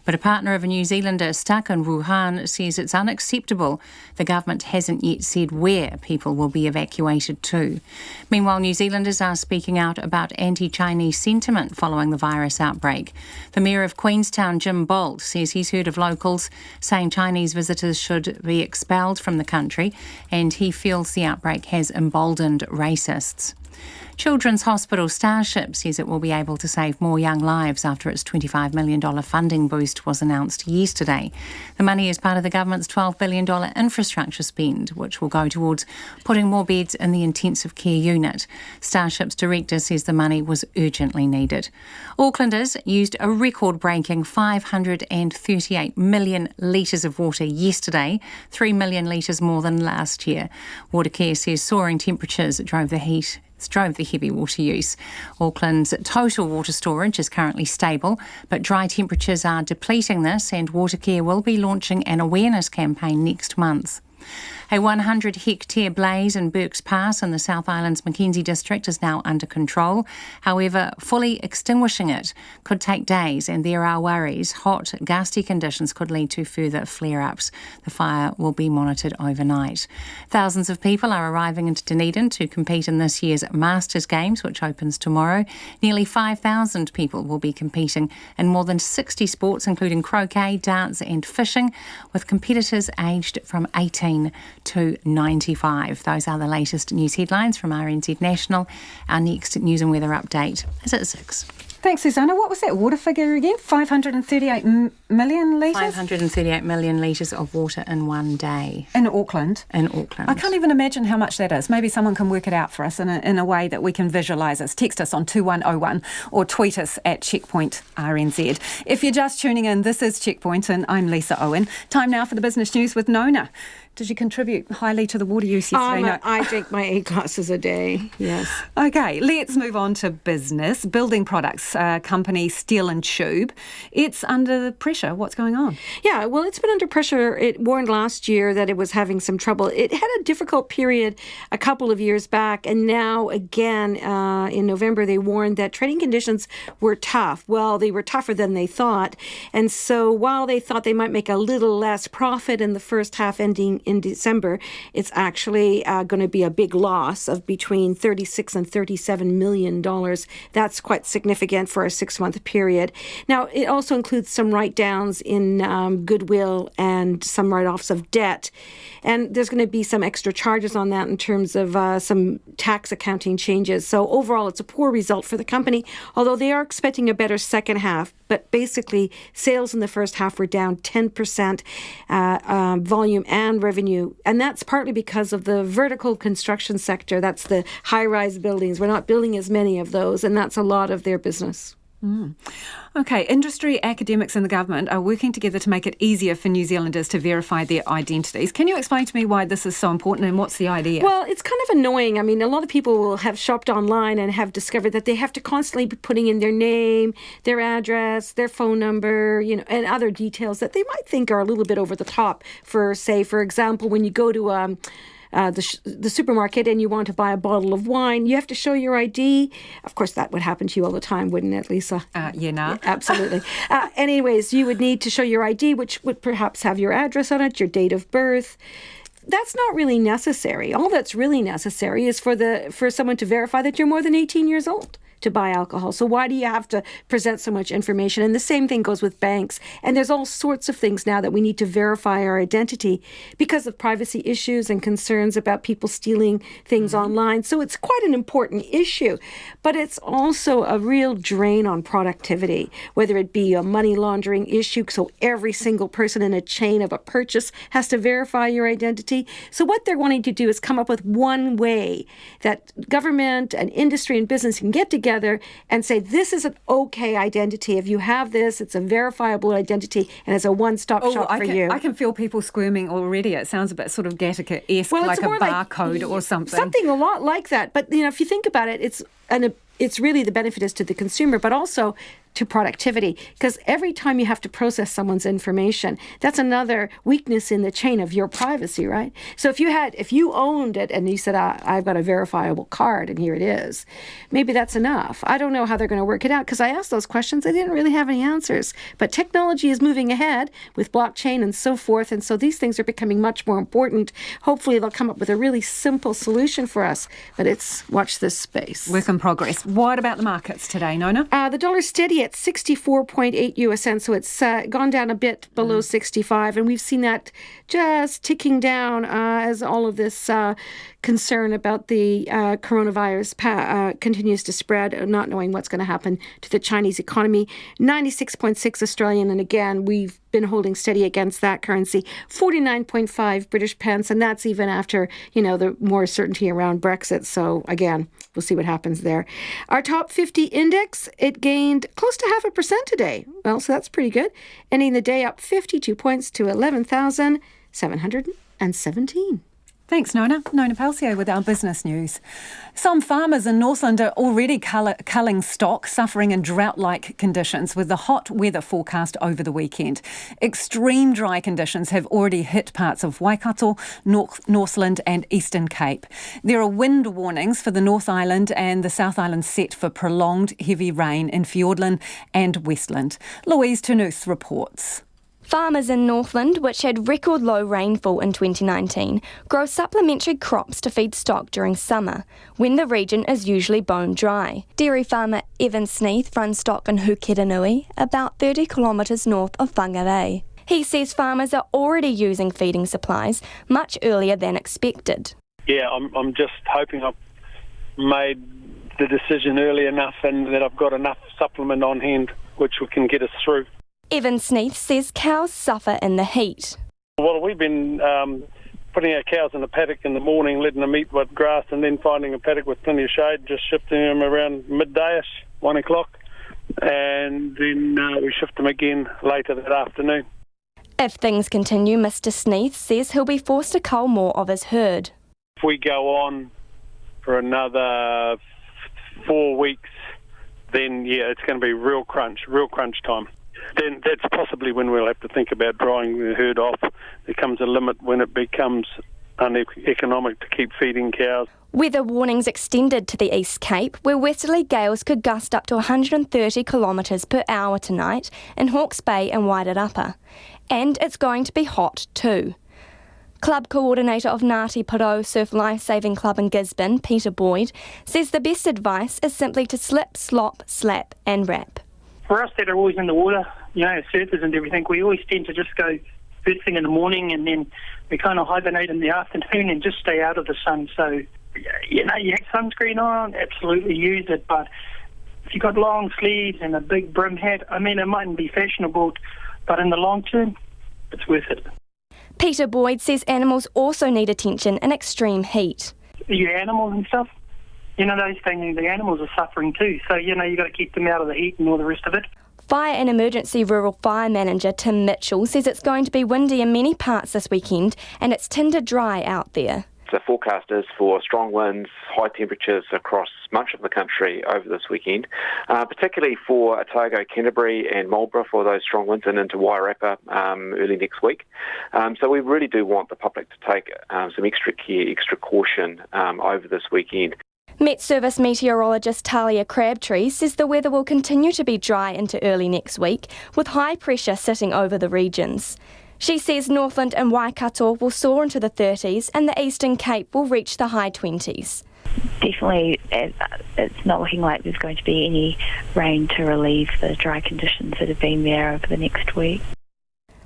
But a partner of a New Zealander stuck in Wuhan says it's unacceptable. The government hasn't yet said where people will be evacuated to. Meanwhile, New Zealanders are speaking out about anti-Chinese sentiment following the virus outbreak. The Mayor of Queenstown, Jim Bolt, says he's heard of locals saying Chinese visitors should be expelled from the country, and he feels the outbreak has emboldened racists. Children's Hospital Starship says it will be able to save more young lives after its $25 million funding boost was announced yesterday. The money is part of the government's $12 billion infrastructure spend, which will go towards putting more beds in the intensive care unit. Starship's director says the money was urgently needed. Aucklanders used a record-breaking 538 million litres of water yesterday, 3 million litres more than last year. Watercare says soaring temperatures drove the heavy water use. Auckland's total water storage is currently stable, but dry temperatures are depleting this, and Watercare will be launching an awareness campaign next month. A 100-hectare blaze in Burke's Pass in the South Island's Mackenzie district is now under control. However, fully extinguishing it could take days, and there are worries hot, gusty conditions could lead to further flare-ups. The fire will be monitored overnight. Thousands of people are arriving into Dunedin to compete in this year's Masters Games, which opens tomorrow. Nearly 5,000 people will be competing in more than 60 sports, including croquet, dance and fishing, with competitors aged from 18 to 95. Those are the latest news headlines from RNZ National. Our next news and weather update is at 6.
Thanks, Susanna. What was that water figure again? 538 million litres?
538 million litres of water in one day.
In Auckland?
In Auckland.
I can't even imagine how much that is. Maybe someone can work it out for us in a way that we can visualise us. Text us on 2101 or tweet us at Checkpoint RNZ. If you're just tuning in, this is Checkpoint and I'm Lisa Owen. Time now for the business news with Nona. Did you contribute highly to the water use yesterday? No.
I drink my 8 glasses a day, yes.
Okay, let's move on to business. Building products company Steel and Tube. It's under pressure. What's going on?
Yeah, well, it's been under pressure. It warned last year that it was having some trouble. It had a difficult period a couple of years back, and now again in November they warned that trading conditions were tough. Well, they were tougher than they thought. And so while they thought they might make a little less profit in the first half ending in December, it's actually going to be a big loss of between $36 and $37 million. That's quite significant for a 6-month period. Now, it also includes some write-downs in goodwill and some write-offs of debt. And there's going to be some extra charges on that in terms of some tax accounting changes. So overall, it's a poor result for the company, although they are expecting a better second half. But basically, sales in the first half were down 10%, volume and revenue. And that's partly because of the vertical construction sector. That's the high-rise buildings. We're not building as many of those, and that's a lot of their business.
Okay, industry, academics and the government are working together to make it easier for New Zealanders to verify their identities. Can you explain to me why this is so important and what's the idea?
Well, it's kind of annoying. I mean, a lot of people will have shopped online and have discovered that they have to constantly be putting in their name, their address, their phone number, and other details that they might think are a little bit over the top. For example, when you go to the supermarket and you want to buy a bottle of wine, you have to show your ID. Of course, that would happen to you all the time, wouldn't it, Lisa?
Yeah,
absolutely. Anyways, you would need to show your ID, which would perhaps have your address on it, your date of birth. That's not really necessary. All that's really necessary is for someone to verify that you're more than 18 years old to buy alcohol. So why do you have to present so much information? And the same thing goes with banks. And there's all sorts of things now that we need to verify our identity because of privacy issues and concerns about people stealing things online. So it's quite an important issue. But it's also a real drain on productivity, whether it be a money laundering issue. So every single person in a chain of a purchase has to verify your identity. So what they're wanting to do is come up with one way that government and industry and business can get together and say, this is an okay identity. If you have this, it's a verifiable identity and it's a one-stop shop for you.
I can feel people squirming already. It sounds a bit sort of Gattaca-esque, like a barcode or something.
Something a lot like that. But, if you think about it, it's really the benefit is to the consumer, but also to productivity, because every time you have to process someone's information, that's another weakness in the chain of your privacy, right? So if you owned it and you said, I've got a verifiable card and here it is, maybe that's enough. I don't know how they're going to work it out because I asked those questions. I didn't really have any answers. But technology is moving ahead with blockchain and so forth. And so these things are becoming much more important. Hopefully they'll come up with a really simple solution for us. But watch this space.
Work in progress. What about the markets today, Nona?
The dollar's steady at 64.8 US cents, so it's gone down a bit below 65, and we've seen that just ticking down as all of this concern about the coronavirus continues to spread, not knowing what's going to happen to the Chinese economy. 96.6 Australian, and again, we've been holding steady against that currency. 49.5 British pence, and that's even after, the more certainty around Brexit. So again, we'll see what happens there. Our top 50 index, it gained close to 0.5% today. Well, so that's pretty good. Ending the day up 52 points to 11,717.
Thanks, Nona. Nona Palsio with our business news. Some farmers in Northland are already culling stock, suffering in drought-like conditions with the hot weather forecast over the weekend. Extreme dry conditions have already hit parts of Waikato, Northland and Eastern Cape. There are wind warnings for the North Island and the South Island set for prolonged heavy rain in Fiordland and Westland. Louise Ternuth reports.
Farmers in Northland, which had record low rainfall in 2019, grow supplementary crops to feed stock during summer, when the region is usually bone dry. Dairy farmer Evan Sneath runs stock in Hukeranui, about 30 kilometres north of Whangarei. He says farmers are already using feeding supplies much earlier than expected.
Yeah, I'm just hoping I've made the decision early enough and that I've got enough supplement on hand which can get us through.
Evan Sneath says cows suffer in the heat.
Well, we've been putting our cows in a paddock in the morning, letting them eat what grass, and then finding a paddock with plenty of shade, just shifting them around midday-ish, 1 o'clock, and then we shift them again later that afternoon.
If things continue, Mr. Sneath says he'll be forced to cull more of his herd.
If we go on for another 4 weeks, then, it's going to be real crunch time. Then that's possibly when we'll have to think about drying the herd off. There comes a limit when it becomes uneconomic to keep feeding cows.
Weather warnings extended to the East Cape, where westerly gales could gust up to 130 kilometres per hour tonight in Hawke's Bay and Wairarapa. And it's going to be hot too. Club coordinator of Ngāti Porou Surf Lifesaving Club in Gisborne, Peter Boyd, says the best advice is simply to slip, slop, slap and wrap.
For us that are always in the water, surfers and everything, we always tend to just go first thing in the morning and then we kind of hibernate in the afternoon and just stay out of the sun. So, you have sunscreen on, absolutely use it, but if you've got long sleeves and a big brim hat, it mightn't be fashionable, but in the long term, it's worth it.
Peter Boyd says animals also need attention in extreme heat.
Your animals and stuff, those things, the animals are suffering too. So, you've got to keep them out of the heat and all the rest of it.
Fire and Emergency Rural Fire Manager Tim Mitchell says it's going to be windy in many parts this weekend and it's tinder dry out there.
The forecast is for strong winds, high temperatures across much of the country over this weekend, particularly for Otago, Canterbury and Marlborough for those strong winds and into Wairarapa early next week. So we really do want the public to take some extra care, extra caution over this weekend.
Met Service meteorologist Talia Crabtree says the weather will continue to be dry into early next week, with high pressure sitting over the regions. She says Northland and Waikato will soar into the 30s and the Eastern Cape will reach the high 20s.
Definitely, it's not looking like there's going to be any rain to relieve the dry conditions that have been there over the next week.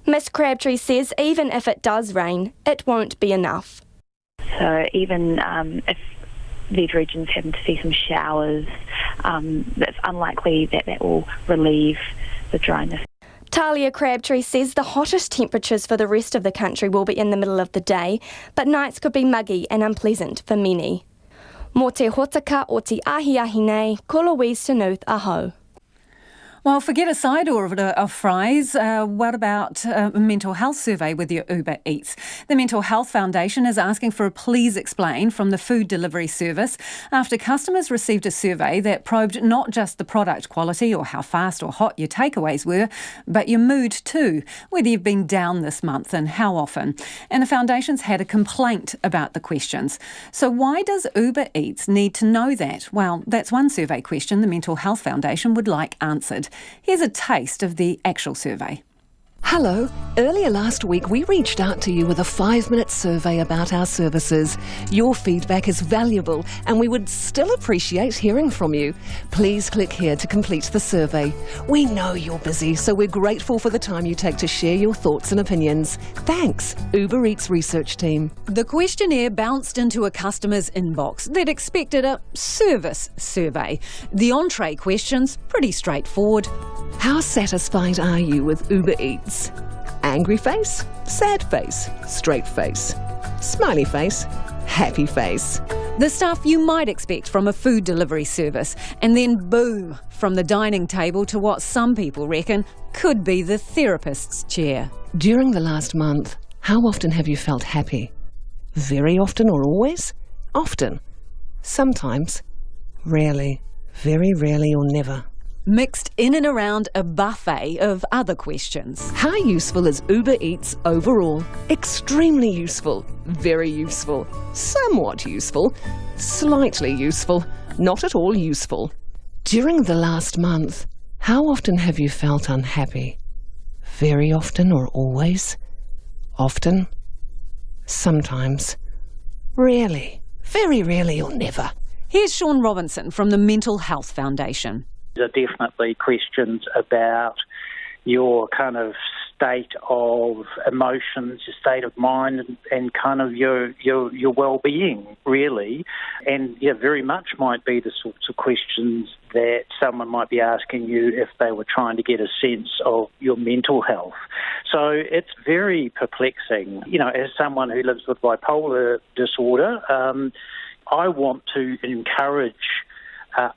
Miss Crabtree says even if it does rain, it won't be enough.
So even if these regions happen to see some showers, it's unlikely that will relieve the dryness.
Talia Crabtree says the hottest temperatures for the rest of the country will be in the middle of the day, but nights could be muggy and unpleasant for many. Mō te hotaka o te ahi nei, ko Louise Tanuth aho.
Well, forget a side order of fries. What about a mental health survey with your Uber Eats? The Mental Health Foundation is asking for a please explain from the food delivery service after customers received a survey that probed not just the product quality or how fast or hot your takeaways were, but your mood too, whether you've been down this month and how often. And the foundation's had a complaint about the questions. So why does Uber Eats need to know that? Well, that's one survey question the Mental Health Foundation would like answered. Here's a taste of the actual survey.
Hello. Earlier last week we reached out to you with a 5-minute survey about our services. Your feedback is valuable and we would still appreciate hearing from you. Please click here to complete the survey. We know you're busy, so we're grateful for the time you take to share your thoughts and opinions. Thanks, Uber Eats research team.
The questionnaire bounced into a customer's inbox that expected a service survey. The entree questions, pretty straightforward.
How satisfied are you with Uber Eats? Angry face, sad face, straight face, smiley face, happy face.
The stuff you might expect from a food delivery service, and then boom, from the dining table to what some people reckon could be the therapist's chair.
During the last month, how often have you felt happy? Very often or always? Often. Sometimes. Rarely. Very rarely or never.
Mixed in and around a buffet of other questions.
How useful is Uber Eats overall? Extremely useful, very useful, somewhat useful, slightly useful, not at all useful. During the last month, how often have you felt unhappy? Very often or always? Often? Sometimes? Rarely, very rarely or never.
Here's Sean Robinson from the Mental Health Foundation.
There are definitely questions about your kind of state of emotions, your state of mind, and kind of your well-being, really. And yeah, very much might be the sorts of questions that someone might be asking you if they were trying to get a sense of your mental health. So it's very perplexing. As someone who lives with bipolar disorder, I want to encourage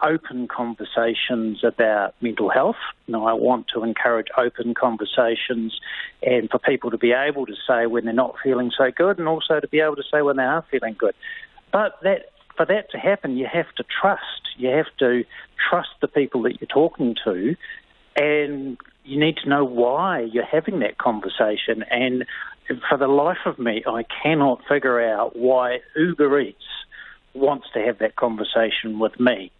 open conversations about mental health. I want to encourage open conversations and for people to be able to say when they're not feeling so good and also to be able to say when they are feeling good. But for that to happen, you have to trust. You have to trust the people that you're talking to, and you need to know why you're having that conversation. And for the life of me, I cannot figure out why Uber Eats wants to have that conversation with me.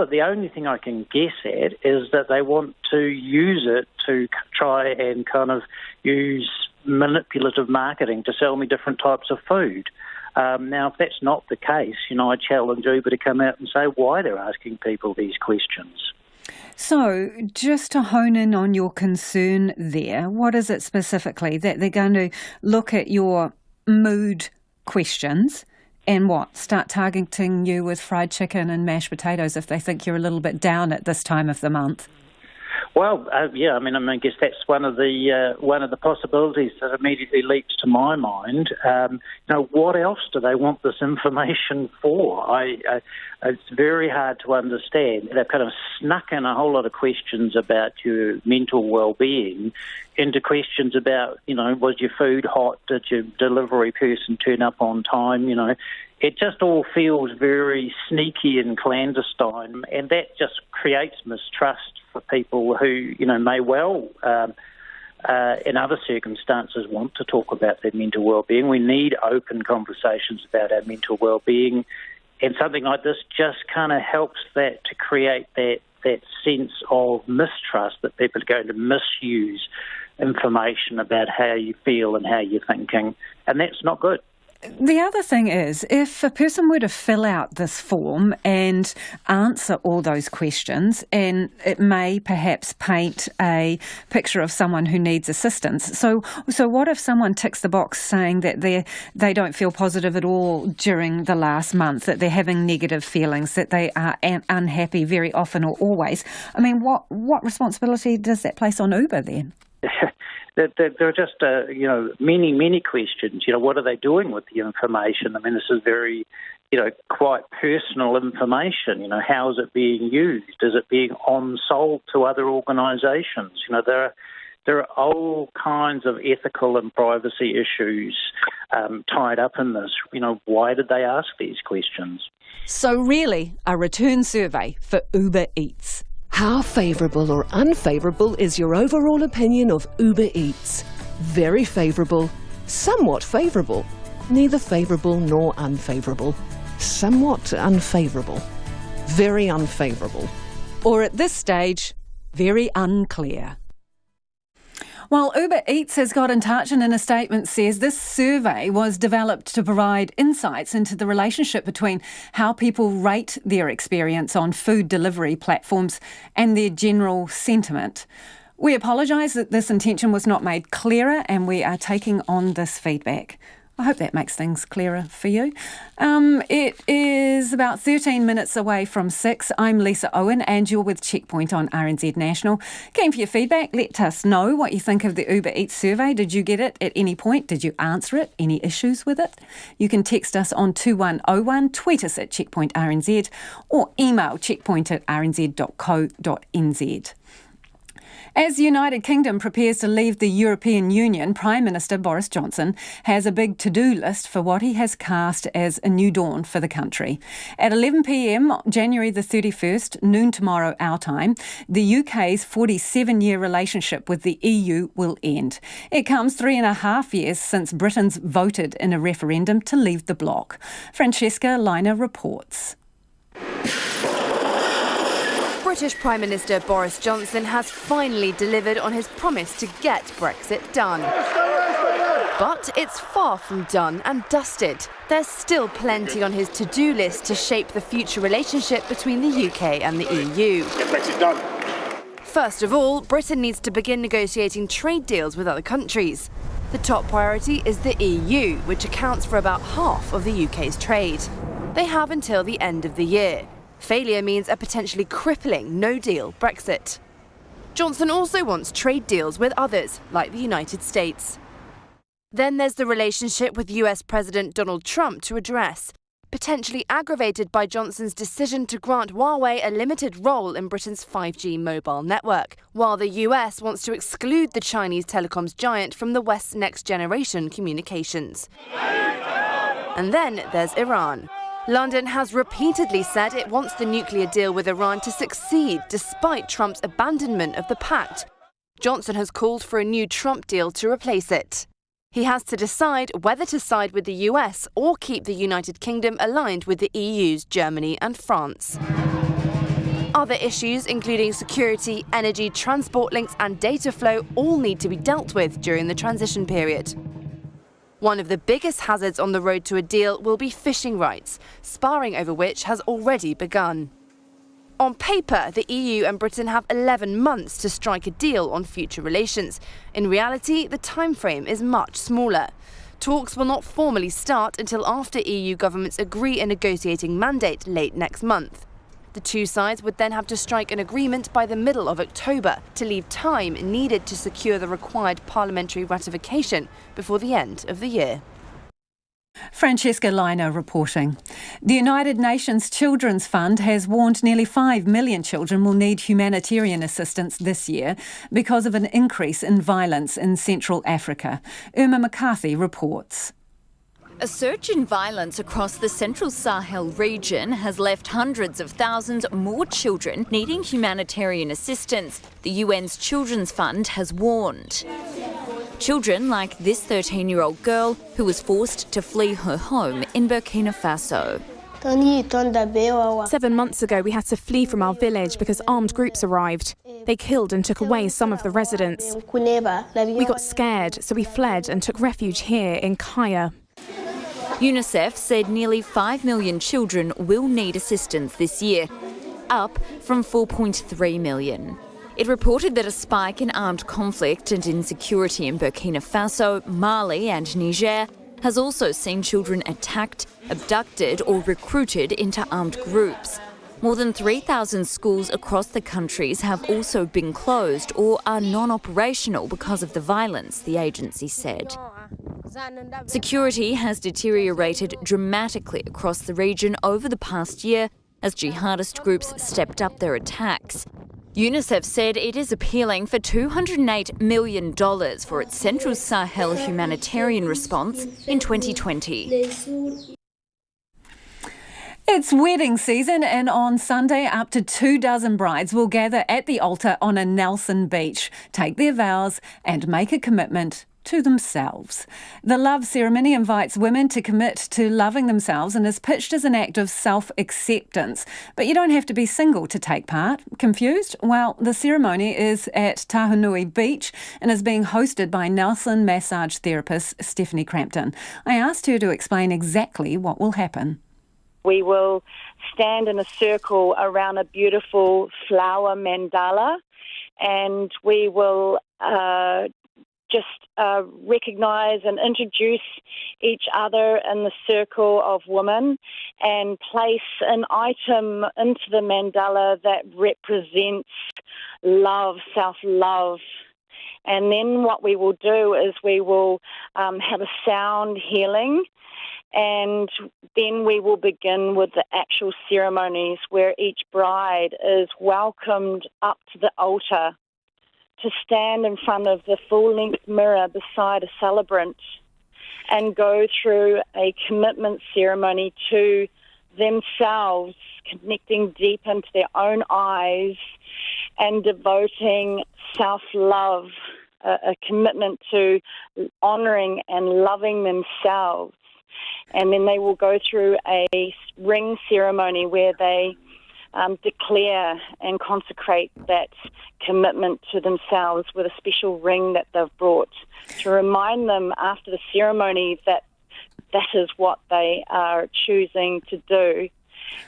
The only thing I can guess at is that they want to use it to try and kind of use manipulative marketing to sell me different types of food. Now, if that's not the case, I challenge Uber to come out and say why they're asking people these questions.
So, just to hone in on your concern there, what is it specifically? That they're going to look at your mood questions and start targeting you with fried chicken and mashed potatoes if they think you're a little bit down at this time of the month?
Well, I guess that's one of the possibilities that immediately leaps to my mind. What else do they want this information for? It's very hard to understand. They've kind of snuck in a whole lot of questions about your mental well-being into questions about, was your food hot? Did your delivery person turn up on time? It just all feels very sneaky and clandestine, and that just creates mistrust for people who, may well, in other circumstances, want to talk about their mental well-being. We need open conversations about our mental well-being, and something like this just kind of helps that to create that sense of mistrust that people are going to misuse information about how you feel and how you're thinking, and that's not good.
The other thing is, if a person were to fill out this form and answer all those questions, and it may perhaps paint a picture of someone who needs assistance. So what if someone ticks the box saying that they don't feel positive at all during the last month, that they're having negative feelings, that they are unhappy very often or always? I mean, what responsibility does that place on Uber then?
There are just, many, many questions. What are they doing with the information? I mean, this is very, quite personal information. How is it being used? Is it being on-sold to other organisations? There are all kinds of ethical and privacy issues tied up in this. Why did they ask these questions?
So really, a return survey for Uber Eats.
How favourable or unfavourable is your overall opinion of Uber Eats? Very favourable, somewhat favourable, neither favourable nor unfavourable, somewhat unfavourable, very unfavourable.
Or at this stage, very unclear.
Well, Uber Eats has got in touch and in a statement says this survey was developed to provide insights into the relationship between how people rate their experience on food delivery platforms and their general sentiment. We apologise that this intention was not made clearer and we are taking on this feedback. I hope that makes things clearer for you. It is about 13 minutes away from 6. I'm Lisa Owen and you're with Checkpoint on RNZ National. Keen for your feedback. Let us know what you think of the Uber Eats survey. Did you get it at any point? Did you answer it? Any issues with it? You can text us on 2101, tweet us at Checkpoint RNZ or email checkpoint@rnz.co.nz. As the United Kingdom prepares to leave the European Union, Prime Minister Boris Johnson has a big to-do list for what he has cast as a new dawn for the country. At 11 p.m, January the 31st, noon tomorrow our time, the UK's 47-year relationship with the EU will end. It comes 3.5 years since Britons voted in a referendum to leave the bloc. Francesca Liner reports.
British Prime Minister Boris Johnson has finally delivered on his promise to get Brexit done. But it's far from done and dusted. There's still plenty on his to-do list to shape the future relationship between the UK and the EU.
Get Brexit done.
First of all, Britain needs to begin negotiating trade deals with other countries. The top priority is the EU, which accounts for about half of the UK's trade. They have until the end of the year. Failure means a potentially crippling no-deal Brexit. Johnson also wants trade deals with others, like the United States. Then there's the relationship with US President Donald Trump to address, potentially aggravated by Johnson's decision to grant Huawei a limited role in Britain's 5G mobile network, while the US wants to exclude the Chinese telecoms giant from the West's next-generation communications. And then there's Iran. London has repeatedly said it wants the nuclear deal with Iran to succeed despite Trump's abandonment of the pact. Johnson has called for a new Trump deal to replace it. He has to decide whether to side with the US or keep the United Kingdom aligned with the EU's Germany and France. Other issues, including security, energy, transport links and data flow, all need to be dealt with during the transition period. One of the biggest hazards on the road to a deal will be fishing rights, sparring over which has already begun. On paper, the EU and Britain have 11 months to strike a deal on future relations. In reality, the timeframe is much smaller. Talks will not formally start until after EU governments agree a negotiating mandate late next month. The two sides would then have to strike an agreement by the middle of October to leave time needed to secure the required parliamentary ratification before the end of the year.
Francesca Lino reporting. The United Nations Children's Fund has warned nearly 5 million children will need humanitarian assistance this year because of an increase in violence in Central Africa. Irma McCarthy reports.
A surge in violence across the Central Sahel region has left hundreds of thousands more children needing humanitarian assistance, the UN's Children's Fund has warned. Children like this 13-year-old girl who was forced to flee her home in Burkina Faso.
7 months ago, we had to flee from our village because armed groups arrived. They killed and took away some of the residents. We got scared, so we fled and took refuge here in Kaya.
UNICEF said nearly 5 million children will need assistance this year, up from 4.3 million. It reported that a spike in armed conflict and insecurity in Burkina Faso, Mali and Niger has also seen children attacked, abducted or recruited into armed groups. More than 3,000 schools across the countries have also been closed or are non-operational because of the violence, the agency said. Security has deteriorated dramatically across the region over the past year as jihadist groups stepped up their attacks. UNICEF said it is appealing for $208 million for its Central Sahel humanitarian response in 2020.
It's wedding season, and on Sunday up to 24 brides will gather at the altar on a Nelson beach, take their vows and make a commitment to themselves. The love ceremony invites women to commit to loving themselves and is pitched as an act of self-acceptance. But you don't have to be single to take part. Confused? Well, the ceremony is at Tahunui Beach and is being hosted by Nelson massage therapist Stephanie Crampton. I asked her to explain exactly what will happen.
We will stand in a circle around a beautiful flower mandala, and we will recognise and introduce each other in the circle of women and place an item into the mandala that represents love, self-love. And then what we will do is we will have a sound healing, and then we will begin with the actual ceremonies where each bride is welcomed up to the altar to stand in front of the full-length mirror beside a celebrant and go through a commitment ceremony to themselves, connecting deep into their own eyes and devoting self-love, a commitment to honouring and loving themselves. And then they will go through a ring ceremony where they declare and consecrate that commitment to themselves with a special ring that they've brought to remind them after the ceremony that that is what they are choosing to do.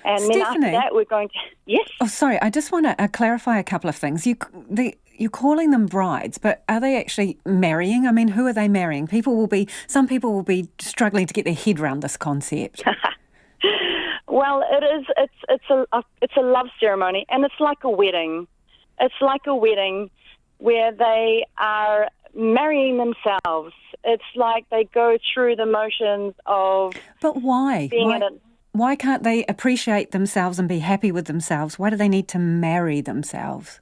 And
Stephanie,
then after that, we're going to... Yes?
Oh, sorry, I just want to clarify a couple of things. You're calling them brides, but are they actually marrying? I mean, who are they marrying? Some people will be struggling to get their head around this concept.
Well, it is. It's a love ceremony, and it's like a wedding. It's like a wedding where they are marrying themselves. It's like they go through the motions of.
But why? Why can't they appreciate themselves and be happy with themselves? Why do they need to marry themselves?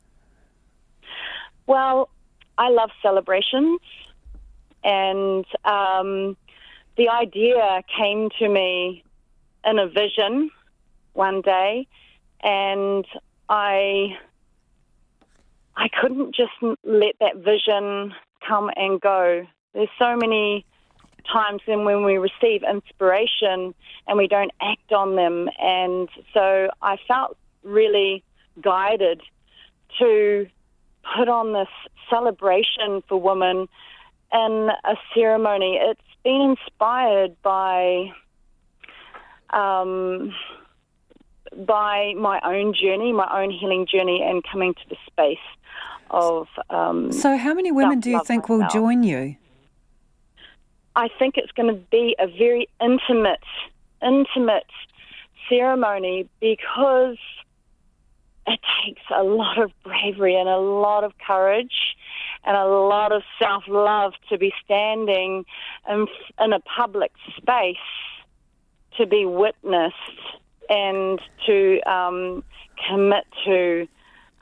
Well, I love celebrations, and the idea came to me in a vision one day, and I couldn't just let that vision come and go. There's so many times when we receive inspiration and we don't act on them, and so I felt really guided to put on this celebration for women in a ceremony. It's been inspired by my own journey, my own healing journey, and coming to the space of
So how many women do you think will join you?
I think it's going to be a very intimate ceremony, because it takes a lot of bravery and a lot of courage and a lot of self-love to be standing in a public space, to be witnessed and to commit to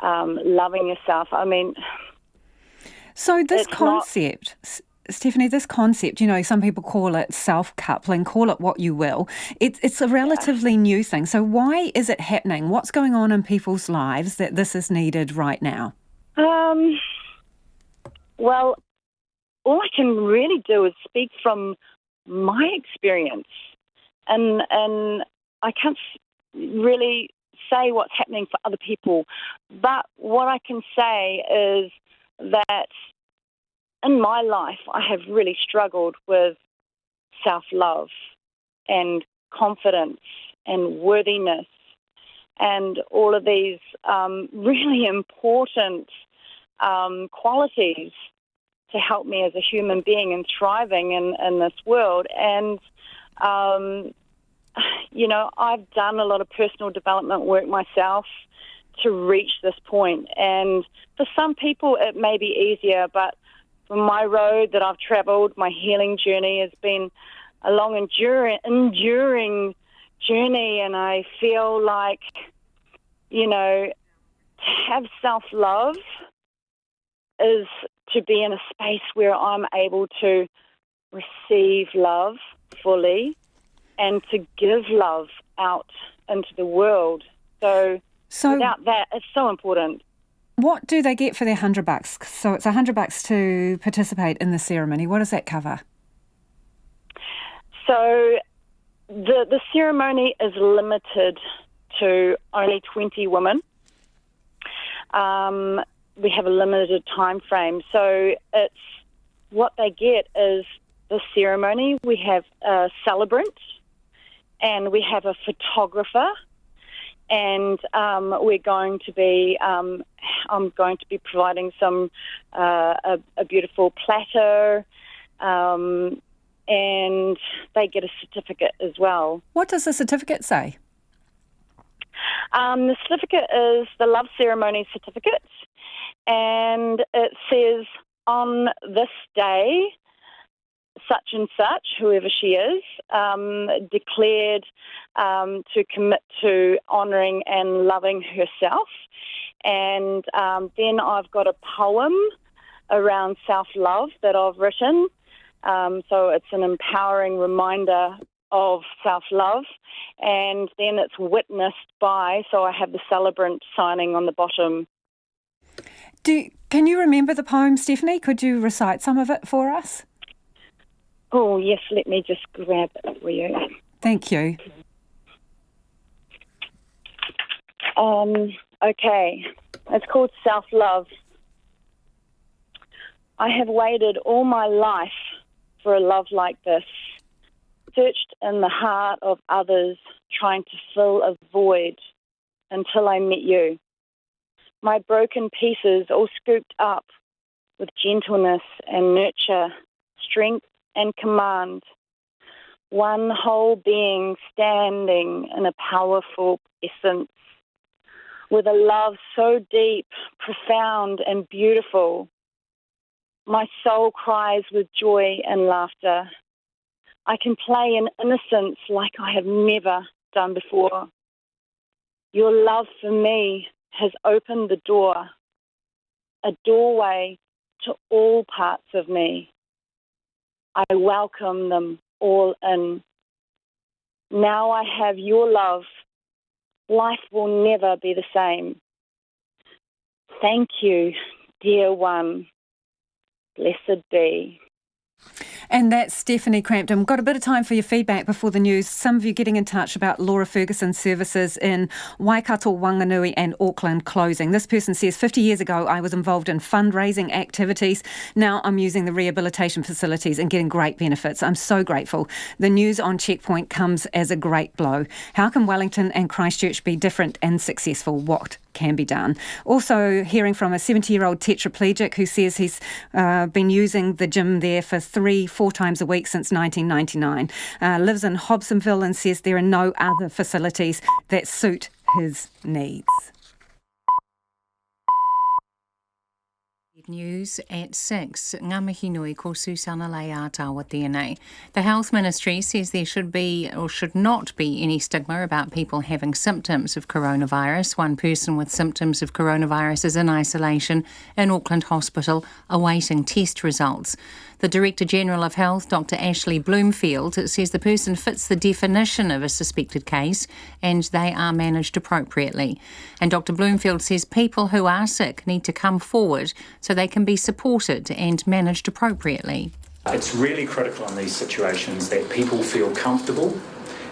loving yourself. I mean,
so this concept, Stephanie, this concept, you know, some people call it self-coupling, call it what you will. It's a relatively new thing. So why is it happening? What's going on in people's lives that this is needed right now?
Well, all I can really do is speak from my experience, and I can't really say what's happening for other people. But what I can say is that in my life, I have really struggled with self-love and confidence and worthiness and all of these really important qualities to help me as a human being and thriving in this world. And, you know, I've done a lot of personal development work myself to reach this point. And for some people, it may be easier, but for my road that I've travelled, my healing journey has been a long, enduring journey, and I feel like, you know, to have self-love is to be in a space where I'm able to receive love fully and to give love out into the world. So without that, it's so important.
What do they get for their $100? So it's $100 to participate in the ceremony. What does that cover?
So the ceremony is limited to only 20 women. We have a limited time frame. So it's what they get is the ceremony. We have a celebrant and we have a photographer. And we're going to be, I'm going to be providing some a beautiful platter, and they get a certificate as well.
What does the certificate say?
The certificate is the Love Ceremony Certificate, and it says on this day, such and such, whoever she is, declared to commit to honouring and loving herself. And then I've got a poem around self-love that I've written. So it's an empowering reminder of self-love. And then it's witnessed by, so I have the celebrant signing on the bottom.
Can you remember the poem, Stephanie? Could you recite some of it for us?
Oh, yes, let me just grab it for you.
Thank you.
Okay, it's called Self-Love. I have waited all my life for a love like this, searched in the heart of others, trying to fill a void until I met you. My broken pieces all scooped up with gentleness and nurture, strength and command. One whole being standing in a powerful essence, with a love so deep, profound and beautiful. My soul cries with joy and laughter. I can play in innocence like I have never done before. Your love for me has opened the door, a doorway to all parts of me. I welcome them all in. Now I have your love. Life will never be the same. Thank you, dear one. Blessed be.
And that's Stephanie Crampton. We've got a bit of time for your feedback before the news. Some of you getting in touch about Laura Ferguson services in Waikato, Wanganui and Auckland closing. This person says, 50 years ago I was involved in fundraising activities. Now I'm using the rehabilitation facilities and getting great benefits. I'm so grateful. The news on Checkpoint comes as a great blow. How can Wellington and Christchurch be different and successful? What can be done? Also hearing from a 70-year-old tetraplegic who says he's been using the gym there for 3-4 times a week since 1999. Lives in Hobsonville and says there are no other facilities that suit his needs.
News at 6. Ngā mihi nui ko Susana Lei Ātawa tēnei. The Health Ministry says there should be or should not be any stigma about people having symptoms of coronavirus. One person with symptoms of coronavirus is in isolation in Auckland Hospital awaiting test results. The Director General of Health, Dr. Ashley Bloomfield, says the person fits the definition of a suspected case and they are managed appropriately. And Dr. Bloomfield says people who are sick need to come forward so they can be supported and managed appropriately.
It's really critical in these situations that people feel comfortable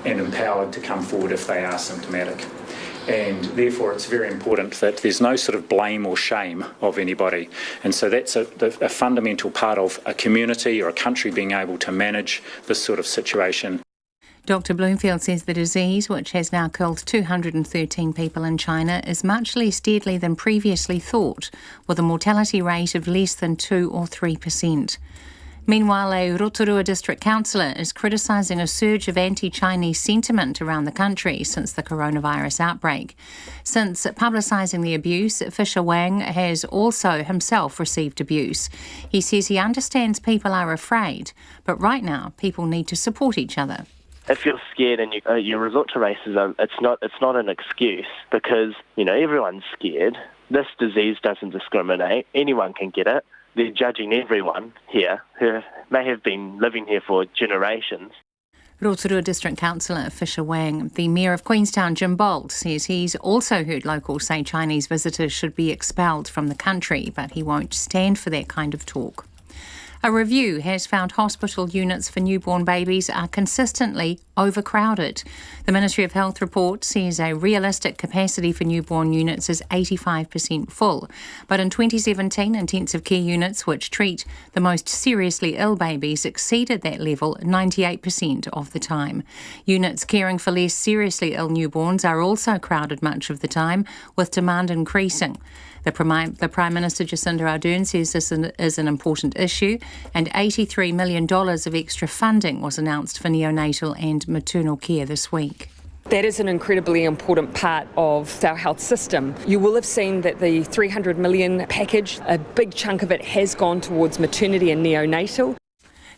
and empowered to come forward if they are symptomatic. And therefore it's very important that there's no sort of blame or shame of anybody. And so that's a fundamental part of a community or a country being able to manage this sort of situation.
Dr. Bloomfield says the disease, which has now killed 213 people in China, is much less deadly than previously thought, with a mortality rate of less than 2 or 3%. Meanwhile, a Rotorua District Councillor is criticising a surge of anti-Chinese sentiment around the country since the coronavirus outbreak. Since publicising the abuse, Fisher Wang has also himself received abuse. He says he understands people are afraid, but right now people need to support each other.
If you're scared and you resort to racism, it's not an excuse because, everyone's scared. This disease doesn't discriminate. Anyone can get it. They're judging everyone here who may have been living here for generations.
Rotorua District Councillor Fisher Wang. The Mayor of Queenstown, Jim Bolt, says he's also heard locals say Chinese visitors should be expelled from the country, but he won't stand for that kind of talk. A review has found hospital units for newborn babies are consistently overcrowded. The Ministry of Health report says a realistic capacity for newborn units is 85% full. But in 2017, intensive care units which treat the most seriously ill babies exceeded that level 98% of the time. Units caring for less seriously ill newborns are also crowded much of the time, with demand increasing. The Prime Minister Jacinda Ardern says this is an important issue, and $83 million of extra funding was announced for neonatal and maternal care this week.
That is an incredibly important part of our health system. You will have seen that the $300 million package, a big chunk of it has gone towards maternity and neonatal.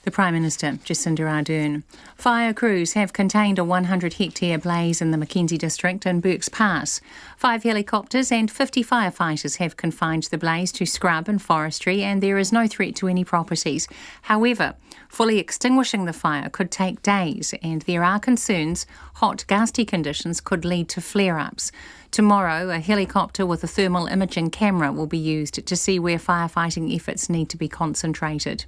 The Prime Minister, Jacinda Ardern. Fire crews have contained a 100-hectare blaze in the Mackenzie district in Burke's Pass. 5 helicopters and 50 firefighters have confined the blaze to scrub and forestry, and there is no threat to any properties. However, fully extinguishing the fire could take days, and there are concerns hot, gusty conditions could lead to flare-ups. Tomorrow, a helicopter with a thermal imaging camera will be used to see where firefighting efforts need to be concentrated.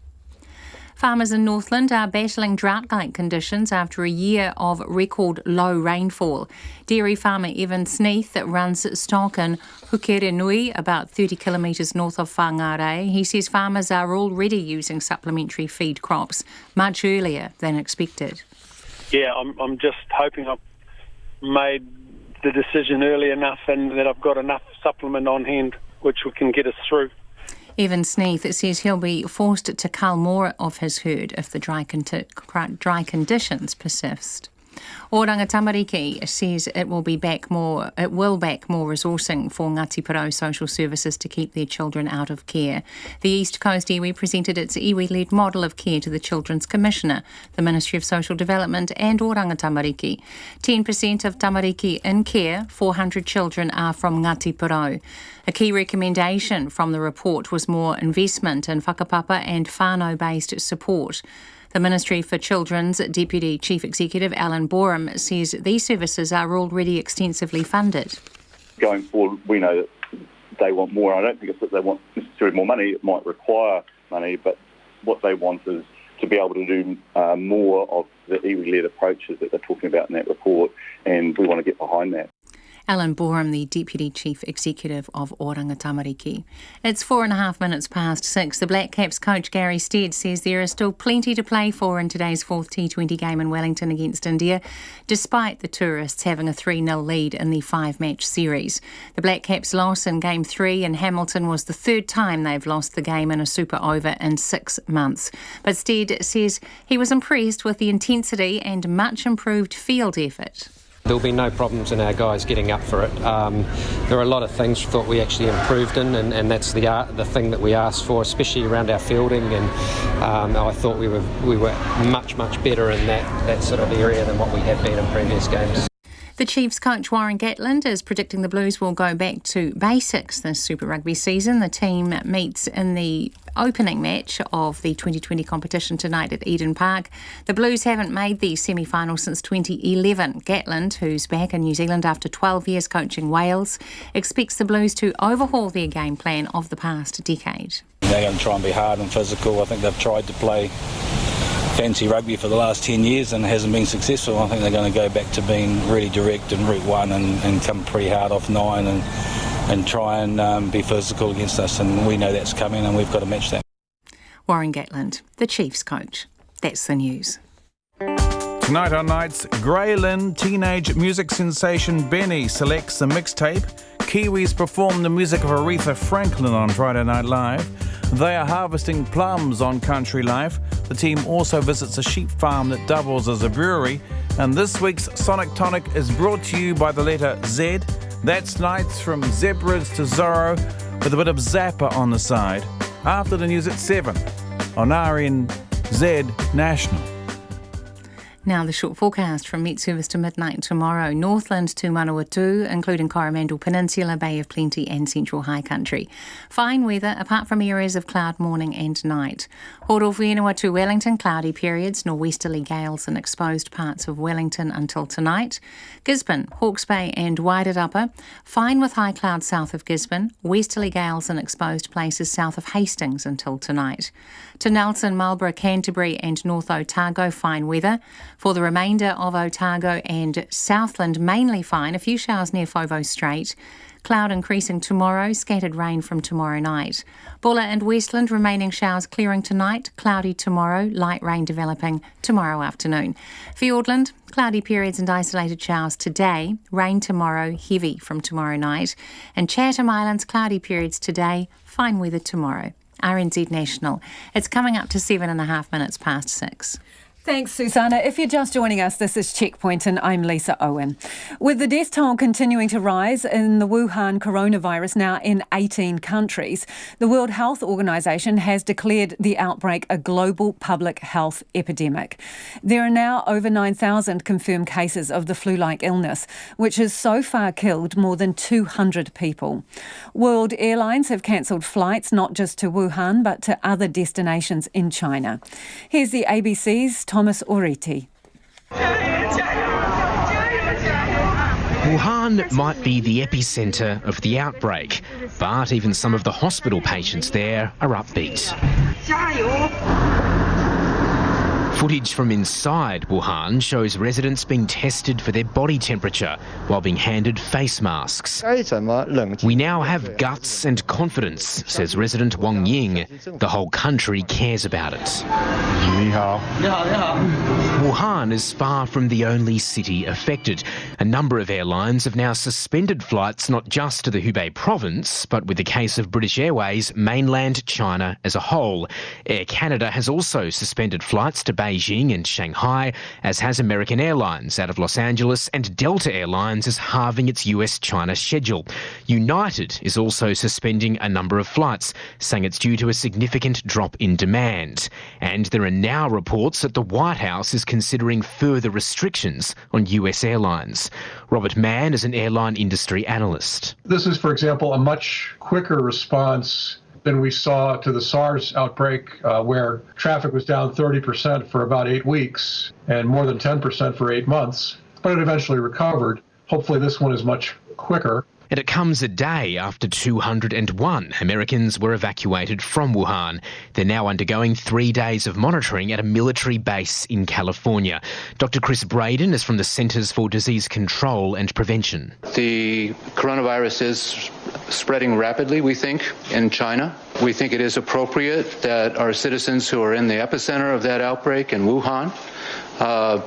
Farmers in Northland are battling drought-like conditions after a year of record low rainfall. Dairy farmer Evan Sneath runs stock in Hukerenui, about 30 kilometres north of Whangarei. He says farmers are already using supplementary feed crops much earlier than expected.
Yeah, I'm just hoping I've made the decision early enough and that I've got enough supplement on hand which can get us through.
Evan Sneath says he'll be forced to cull more of his herd if the dry conditions persist. Oranga Tamariki says it will back more resourcing for Ngāti Porou social services to keep their children out of care. The East Coast iwi presented its iwi-led model of care to the Children's Commissioner, the Ministry of Social Development and Oranga Tamariki. 10% of tamariki in care, 400 children, are from Ngāti Porou. A key recommendation from the report was more investment in whakapapa and whānau-based support. The Ministry for Children's Deputy Chief Executive Alan Borum says these services are already extensively funded.
Going forward, we know that they want more. I don't think it's that they want necessarily more money. It might require money, but what they want is to be able to do more of the iwi-led approaches that they're talking about in that report, and we want to get behind that.
Alan Boreham, the Deputy Chief Executive of Oranga Tamariki. It's 4.5 past 6. The Black Caps coach Gary Stead says there is still plenty to play for in today's fourth T20 game in Wellington against India, despite the tourists having a 3-0 lead in the 5-match series. The Black Caps' loss in Game 3 in Hamilton was the third time they've lost the game in a super over in 6 months. But Stead says he was impressed with the intensity and much improved field effort.
There'll be no problems in our guys getting up for it. There are a lot of things we thought we actually improved in, and that's the thing that we asked for, especially around our fielding. And I thought we were much better in that sort of area than what we have been in previous games.
The Chiefs coach Warren Gatland is predicting the Blues will go back to basics this Super Rugby season. The team meets in the opening match of the 2020 competition tonight at Eden Park. The Blues haven't made the semi-final since 2011. Gatland, who's back in New Zealand after 12 years coaching Wales, expects the Blues to overhaul their game plan of the past decade.
They're going to try and be hard and physical. I think they've tried to play fancy rugby for the last 10 years and it hasn't been successful. I think they're going to go back to being really direct in route one and come pretty hard off 9 and try and be physical against us, and we know that's coming and we've got to match that.
Warren Gatland, the Chiefs coach. That's the news.
Tonight on Nights, Graylin teenage music sensation Benny selects a mixtape. Kiwis perform the music of Aretha Franklin on Friday Night Live. They are harvesting plums on Country Life. The team also visits a sheep farm that doubles as a brewery. And this week's Sonic Tonic is brought to you by the letter Z. That's Nights from Zebras to Zorro with a bit of Zappa on the side. After the news at 7 on RNZ National.
Now the short forecast from Met Service to midnight tomorrow. Northland to Manawatu, including Coromandel Peninsula, Bay of Plenty and Central High Country. Fine weather apart from areas of cloud morning and night. Horowhenua to Wellington, cloudy periods, norwesterly gales in exposed parts of Wellington until tonight. Gisborne, Hawke's Bay and Wairarapa, fine with high clouds south of Gisborne, westerly gales in exposed places south of Hastings until tonight. To Nelson, Marlborough, Canterbury and North Otago, fine weather. For the remainder of Otago and Southland, mainly fine, a few showers near Fovo Strait. Cloud increasing tomorrow, scattered rain from tomorrow night. Bulla and Westland, remaining showers clearing tonight, cloudy tomorrow, light rain developing tomorrow afternoon. Fiordland, cloudy periods and isolated showers today, rain tomorrow, heavy from tomorrow night. And Chatham Islands, cloudy periods today, fine weather tomorrow. RNZ National. It's coming up to 7.5 past 6.
Thanks, Susanna. If you're just joining us, this is Checkpoint and I'm Lisa Owen. With the death toll continuing to rise in the Wuhan coronavirus now in 18 countries, the World Health Organization has declared the outbreak a global public health epidemic. There are now over 9,000 confirmed cases of the flu-like illness, which has so far killed more than 200 people. World airlines have cancelled flights not just to Wuhan but to other destinations in China. Here's the ABC's Thomas Oriti.
Wuhan might be the epicentre of the outbreak, but even some of the hospital patients there are upbeat. Footage from inside Wuhan shows residents being tested for their body temperature while being handed face masks. We now have guts and confidence, says resident Wang Ying. The whole country cares about it. Wuhan is far from the only city affected. A number of airlines have now suspended flights not just to the Hubei province, but with the case of British Airways, mainland China as a whole. Air Canada has also suspended flights to Beijing and Shanghai, as has American Airlines out of Los Angeles, and Delta Airlines is halving its US-China schedule. United is also suspending a number of flights, saying it's due to a significant drop in demand. And there are now reports that the White House is considering further restrictions on US airlines. Robert Mann is an airline industry analyst.
This is, for example, a much quicker response than we saw to the SARS outbreak, where traffic was down 30% for about 8 weeks and more than 10% for 8 months, but it eventually recovered. Hopefully this one is much quicker.
And it comes a day after 201 Americans were evacuated from Wuhan. They're now undergoing 3 days of monitoring at a military base in California. Dr. Chris Braden is from the Centers for Disease Control and Prevention.
The coronavirus is spreading rapidly, we think, in China. We think it is appropriate that our citizens who are in the epicenter of that outbreak in Wuhan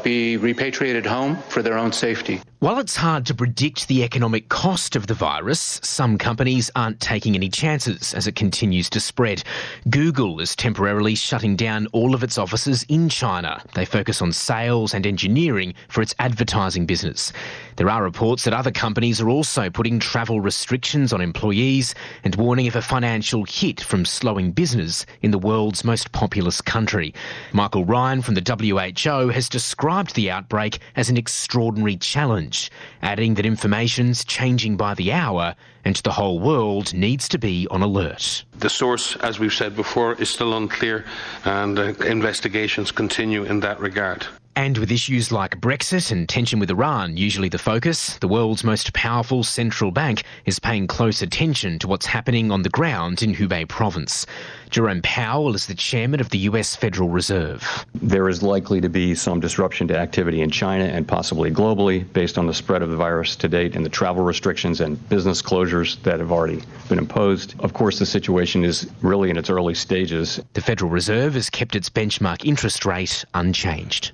be repatriated home for their own safety.
While it's hard to predict the economic cost of the virus, some companies aren't taking any chances as it continues to spread. Google is temporarily shutting down all of its offices in China. They focus on sales and engineering for its advertising business. There are reports that other companies are also putting travel restrictions on employees and warning of a financial hit from slowing business in the world's most populous country. Michael Ryan from the WHO has described the outbreak as an extraordinary challenge, adding that information's changing by the hour and the whole world needs to be on alert.
The source, as we've said before, is still unclear, and investigations continue in that regard.
And with issues like Brexit and tension with Iran usually the focus, the world's most powerful central bank is paying close attention to what's happening on the ground in Hubei province. Jerome Powell is the chairman of the US Federal Reserve.
There is likely to be some disruption to activity in China and possibly globally based on the spread of the virus to date and the travel restrictions and business closures that have already been imposed. Of course, the situation is really in its early stages.
The Federal Reserve has kept its benchmark interest rate unchanged.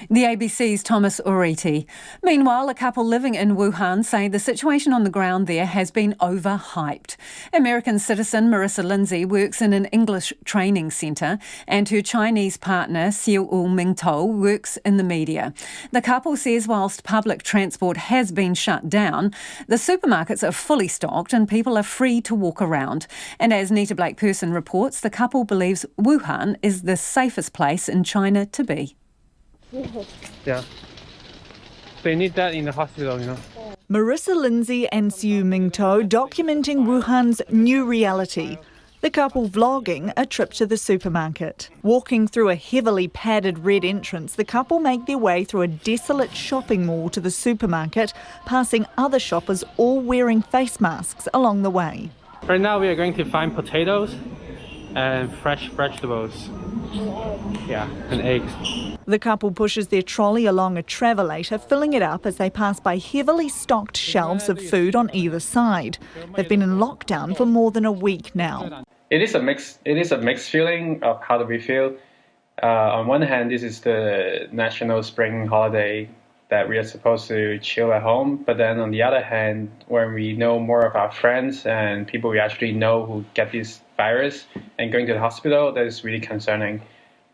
The ABC's Thomas Oriti. Meanwhile, a couple living in Wuhan say the situation on the ground there has been overhyped. American citizen Marissa Lindsay works in an English training centre and her Chinese partner, Siu Mingtou, works in the media. The couple says whilst public transport has been shut down, the supermarkets are fully stocked and people are free to walk around. And as Nita Blake-Person reports, the couple believes Wuhan is the safest place in China to be.
Yeah. They need that in the hospital, you know.
Marissa Lindsay and Siu Mingtou documenting Wuhan's new reality. The couple vlogging a trip to the supermarket. Walking through a heavily padded red entrance, the couple make their way through a desolate shopping mall to the supermarket, passing other shoppers all wearing face masks along the way.
Right now we are going to find potatoes and fresh vegetables. Yeah, and eggs.
The couple pushes their trolley along a travelator, filling it up as they pass by heavily stocked shelves of food on either side. They've been in lockdown for more than a week now.
It is a mixed feeling of how do we feel. On one hand, this is the national spring holiday that we are supposed to chill at home. But then on the other hand, when we know more of our friends and people we actually know who get this virus and going to the hospital, that is really concerning.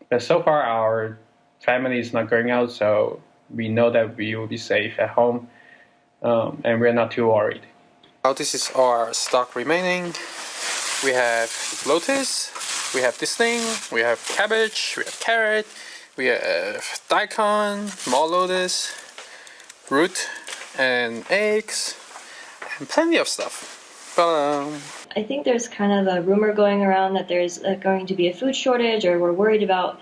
But so far, our family is not going out, so we know that we will be safe at home, and we're not too worried.
Now this is our stock remaining. We have lotus, we have this thing, we have cabbage, we have carrot, we have daikon, more lotus, root, and eggs, and plenty of stuff.
I think there's kind of a rumor going around that there's going to be a food shortage, or we're worried about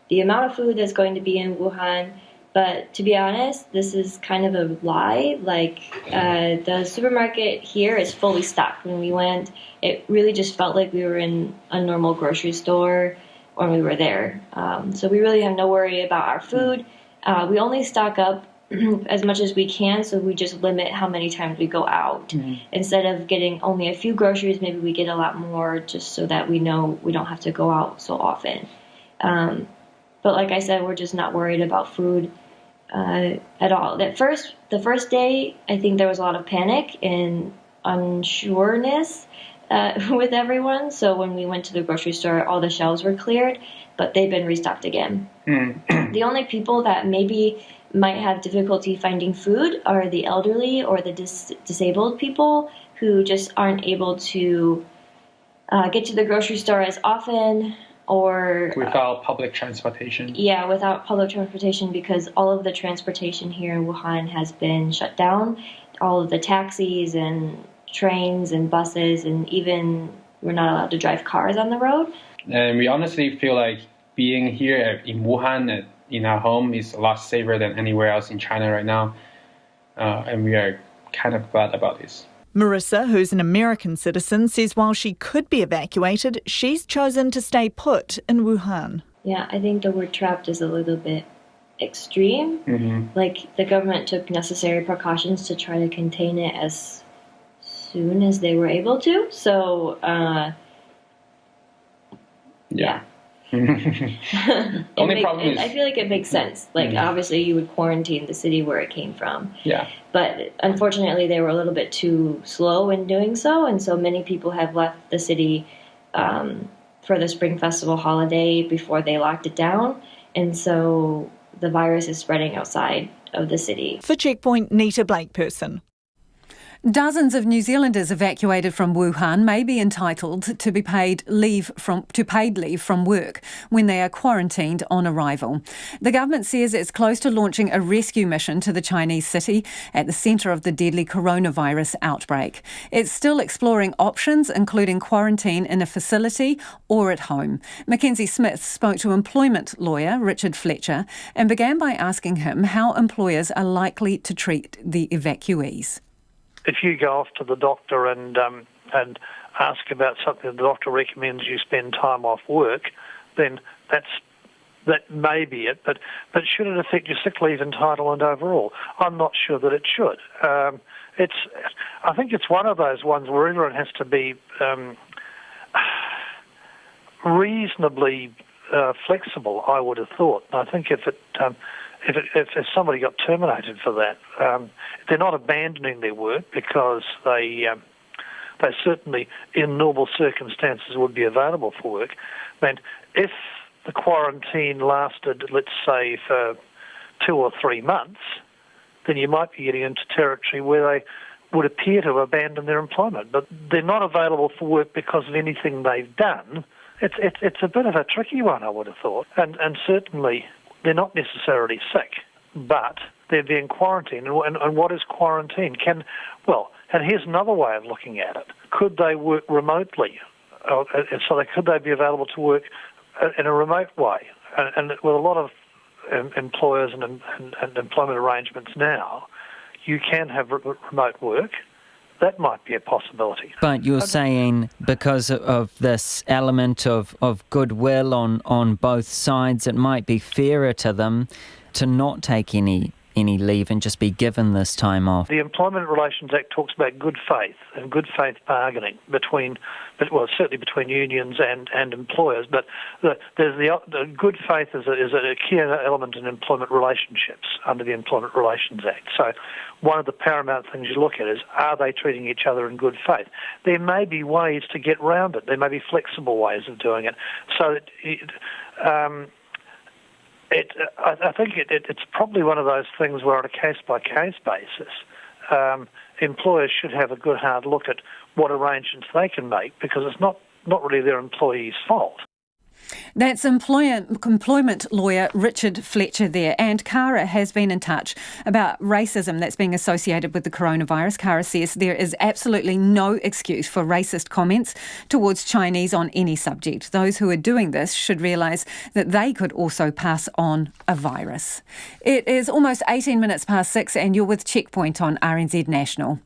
the amount of food that's going to be in Wuhan. But to be honest, this is kind of a lie. Like, the supermarket here is fully stocked. When we went, it really just felt like we were in a normal grocery store when we were there. So we really have no worry about our food. We only stock up as much as we can, so we just limit how many times we go out. Mm-hmm. Instead of getting only a few groceries, maybe we get a lot more, just so that we know we don't have to go out so often. But like I said, we're just not worried about food at all. The first day, I think there was a lot of panic and unsureness with everyone. So when we went to the grocery store, all the shelves were cleared, but they've been restocked again. The only people that maybe might have difficulty finding food are the elderly or the disabled people who just aren't able to get to the grocery store as often, or
without public transportation.
Yeah, without public transportation, because all of the transportation here in Wuhan has been shut down. All of the taxis and trains and buses, and even we're not allowed to drive cars on the road.
And we honestly feel like being here in Wuhan in our home is a lot safer than anywhere else in China right now. And we are kind of glad about this.
Marissa, who's an American citizen, says while she could be evacuated, she's chosen to stay put in Wuhan.
Yeah, I think the word trapped is a little bit extreme.
Mm-hmm.
Like, the government took necessary precautions to try to contain it as soon as they were able to. So, yeah.
Only problem is,
I feel like it makes sense. Like, obviously, you would quarantine the city where it came from.
Yeah.
But unfortunately, they were a little bit too slow in doing so, and so many people have left the city for the Spring Festival holiday before they locked it down, and so the virus is spreading outside of the city.
For Checkpoint, Nita Blakeperson.
Dozens of New Zealanders evacuated from Wuhan may be entitled to paid leave from work when they are quarantined on arrival. The government says it's close to launching a rescue mission to the Chinese city at the centre of the deadly coronavirus outbreak. It's still exploring options, including quarantine in a facility or at home. Mackenzie Smith spoke to employment lawyer Richard Fletcher and began by asking him how employers are likely to treat the evacuees.
If you go off to the doctor and ask about something the doctor recommends you spend time off work, then that may be it. But should it affect your sick leave entitlement overall? I'm not sure that it should. I think it's one of those ones where everyone has to be reasonably flexible, I would have thought. I think if somebody got terminated for that, they're not abandoning their work because they certainly, in normal circumstances, would be available for work. I mean, if the quarantine lasted, let's say, for 2 or 3 months, then you might be getting into territory where they would appear to have abandoned their employment. But they're not available for work because of anything they've done. It's a bit of a tricky one, I would have thought. And certainly they're not necessarily sick, but they're being quarantined. And what is quarantine? And here's another way of looking at it. Could they work remotely? Could they be available to work in a remote way? And with a lot of employers and employment arrangements now, you can have remote work. That might be a possibility.
But you're saying because of this element of goodwill on both sides, it might be fairer to them to not take any leave and just be given this time off.
The Employment Relations Act talks about good faith and good faith bargaining certainly between unions and employers. But the good faith is a key element in employment relationships under the Employment Relations Act. So one of the paramount things you look at is, are they treating each other in good faith? There may be ways to get around it. There may be flexible ways of doing it. So I think it's probably one of those things where on a case-by-case basis, employers should have a good hard look at what arrangements they can make, because it's not really their employees' fault.
That's employment lawyer Richard Fletcher there. And Cara has been in touch about racism that's being associated with the coronavirus. Cara says there is absolutely no excuse for racist comments towards Chinese on any subject. Those who are doing this should realise that they could also pass on a virus. It is almost 18 minutes past 6 and you're with Checkpoint on RNZ National.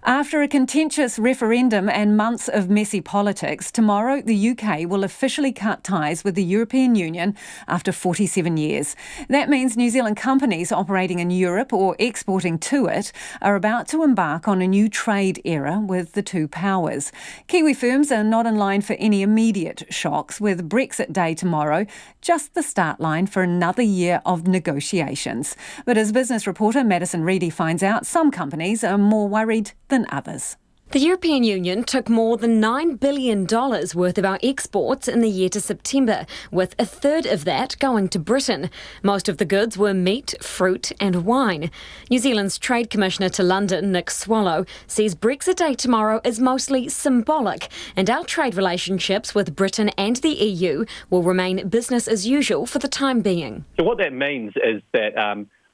After a contentious referendum and months of messy politics, tomorrow the UK will officially cut ties with the European Union after 47 years. That means New Zealand companies operating in Europe or exporting to it are about to embark on a new trade era with the two powers. Kiwi firms are not in line for any immediate shocks, with Brexit Day tomorrow just the start line for another year of negotiations. But as business reporter Madison Reedy finds out, some companies are more worried than others.
The European Union took more than $9 billion worth of our exports in the year to September, with a third of that going to Britain. Most of the goods were meat, fruit and wine. New Zealand's Trade Commissioner to London, Nick Swallow, says Brexit Day tomorrow is mostly symbolic, and our trade relationships with Britain and the EU will remain business as usual for the time being.
So what that means is that,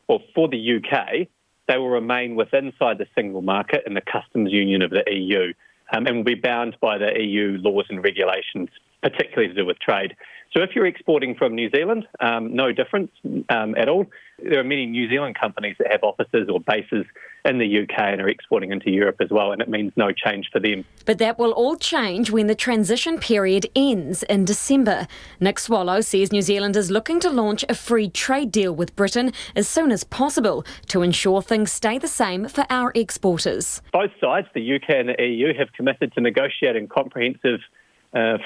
for the UK, they will remain inside the single market and the customs union of the EU, and will be bound by the EU laws and regulations, particularly to do with trade. So if you're exporting from New Zealand, no difference at all. There are many New Zealand companies that have offices or bases in the UK and are exporting into Europe as well, and it means no change for them.
But that will all change when the transition period ends in December. Nick Swallow says New Zealand is looking to launch a free trade deal with Britain as soon as possible to ensure things stay the same for our exporters.
Both sides, the UK and the EU, have committed to negotiating comprehensive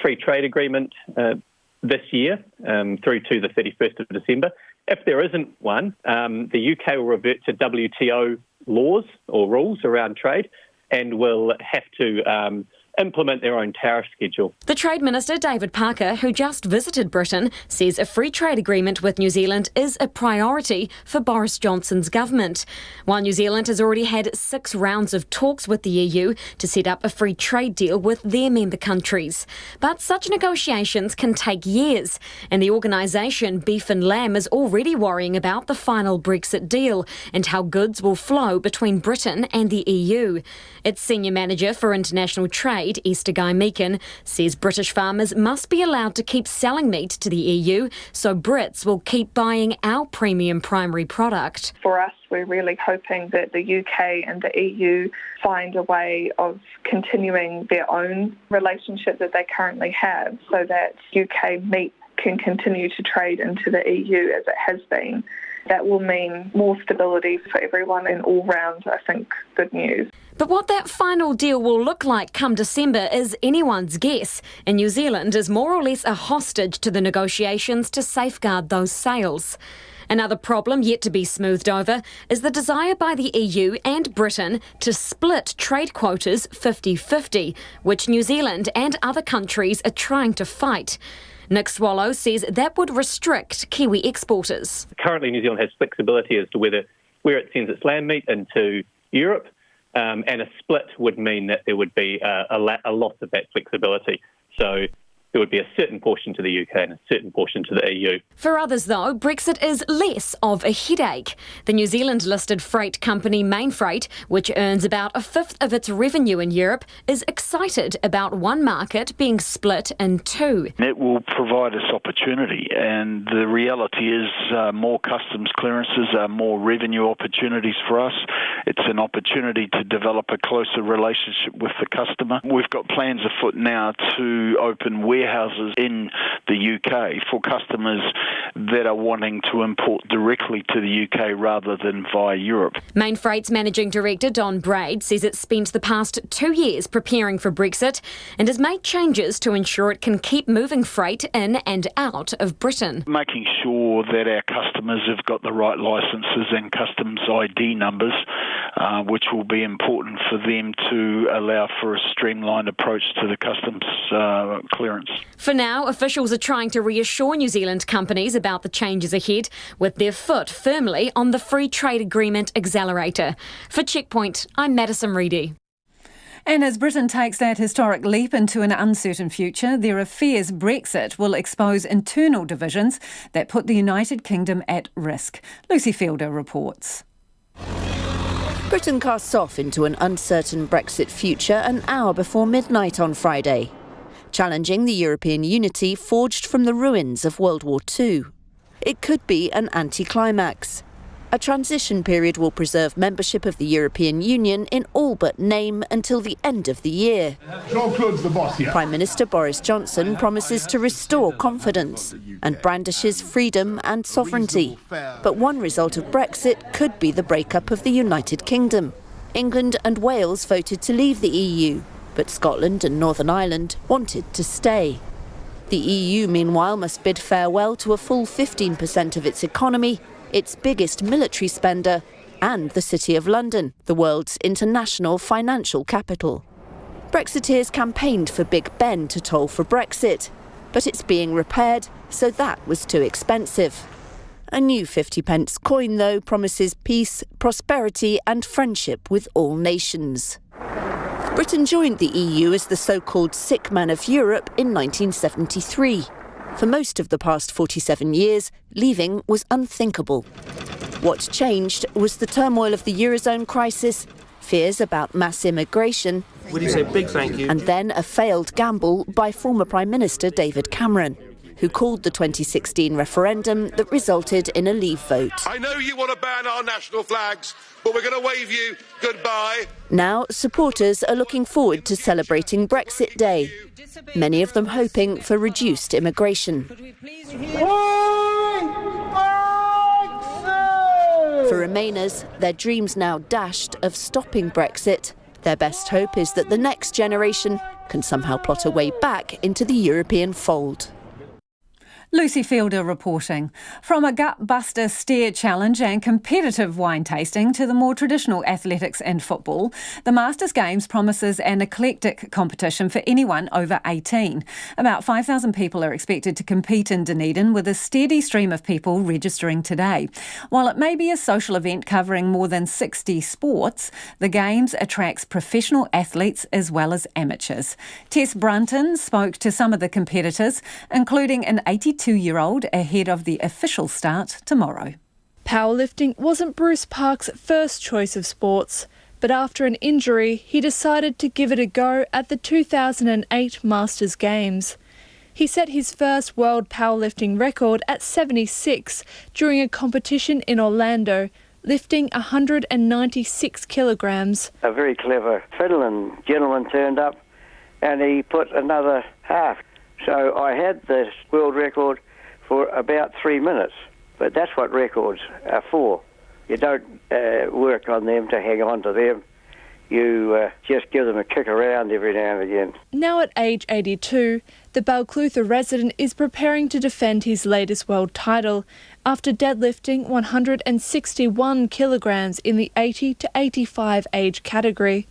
free trade agreement this year through to the 31st of December. If there isn't one, the UK will revert to WTO laws or rules around trade and will have to implement their own tariff schedule.
The Trade Minister, David Parker, who just visited Britain, says a free trade agreement with New Zealand is a priority for Boris Johnson's government. While New Zealand has already had 6 rounds of talks with the EU to set up a free trade deal with their member countries. But such negotiations can take years, and the organisation Beef and Lamb is already worrying about the final Brexit deal and how goods will flow between Britain and the EU. Its Senior Manager for International Trade, Esther Guy-Meakin, says British farmers must be allowed to keep selling meat to the EU so Brits will keep buying our premium primary product.
For us, we're really hoping that the UK and the EU find a way of continuing their own relationship that they currently have so that UK meat can continue to trade into the EU as it has been. That will mean more stability for everyone and all round, I think, good news.
But what that final deal will look like come December is anyone's guess, and New Zealand is more or less a hostage to the negotiations to safeguard those sales. Another problem yet to be smoothed over is the desire by the EU and Britain to split trade quotas 50-50, which New Zealand and other countries are trying to fight. Nick Swallow says that would restrict Kiwi exporters.
Currently, New Zealand has flexibility as to where it sends its lamb meat into Europe, and a split would mean that there would be a loss of that flexibility. So there would be a certain portion to the UK and a certain portion to the EU.
For others, though, Brexit is less of a headache. The New Zealand-listed freight company Mainfreight, which earns about a fifth of its revenue in Europe, is excited about one market being split in 2.
It will provide us opportunity, and the reality is more customs clearances are more revenue opportunities for us. It's an opportunity to develop a closer relationship with the customer. We've got plans afoot now to open warehouses in the UK for customers that are wanting to import directly to the UK rather than via Europe.
Mainfreight's Managing Director Don Braid says it's spent the past 2 years preparing for Brexit and has made changes to ensure it can keep moving freight in and out of Britain.
Making sure that our customers have got the right licences and customs ID numbers, which will be important for them to allow for a streamlined approach to the customs clearance.
For now, officials are trying to reassure New Zealand companies about the changes ahead, with their foot firmly on the free trade agreement accelerator. For Checkpoint, I'm Madison Reedy.
And as Britain takes that historic leap into an uncertain future, there are fears Brexit will expose internal divisions that put the United Kingdom at risk. Lucy Fielder reports.
Britain casts off into an uncertain Brexit future an hour before midnight on Friday, challenging the European unity forged from the ruins of World War II. It could be an anticlimax. A transition period will preserve membership of the European Union in all but name until the end of the year.
Jean-Claude's the boss here.
Prime Minister Boris Johnson promises to restore confidence and brandishes freedom and sovereignty. But one result of Brexit could be the breakup of the United Kingdom. England and Wales voted to leave the EU, but Scotland and Northern Ireland wanted to stay. The EU, meanwhile, must bid farewell to a full 15% of its economy, its biggest military spender, and the City of London, the world's international financial capital. Brexiteers campaigned for Big Ben to toll for Brexit, but it's being repaired, so that was too expensive. A new 50p coin, though, promises peace, prosperity and friendship with all nations. Britain joined the EU as the so-called sick man of Europe in 1973. For most of the past 47 years, leaving was unthinkable. What changed was the turmoil of the Eurozone crisis, fears about mass immigration,
Would you say big thank you?
and then a failed gamble by former Prime Minister David Cameron. who called the 2016 referendum that resulted in a leave vote.
I know you want to ban our national flags, but we're going to wave you goodbye.
Now, supporters are looking forward to celebrating Brexit Day, many of them hoping for reduced immigration. For Remainers, their dreams now dashed of stopping Brexit. Their best hope is that the next generation can somehow plot a way back into the European fold.
Lucy Fielder reporting. From a gut-buster steer challenge and competitive wine tasting to the more traditional athletics and football, the Masters Games promises an eclectic competition for anyone over 18. About 5,000 people are expected to compete in Dunedin, with a steady stream of people registering today. While it may be a social event covering more than 60 sports, the Games attracts professional athletes as well as amateurs. Tess Brunton spoke to some of the competitors, including an 82-year-old ahead of the official start tomorrow.
Powerlifting wasn't Bruce Park's first choice of sports, but after an injury, he decided to give it a go at the 2008 Masters Games. He set his first world powerlifting record at 76 during a competition in Orlando, lifting 196 kilograms.
A very clever Finland gentleman turned up and he put another half. So I had the world record for about 3 minutes, but that's what records are for. You don't work on them to hang on to them. You just give them a kick around every now and again.
Now at age 82, the Balclutha resident is preparing to defend his latest world title after deadlifting 161 kilograms in the 80 to 85 age category.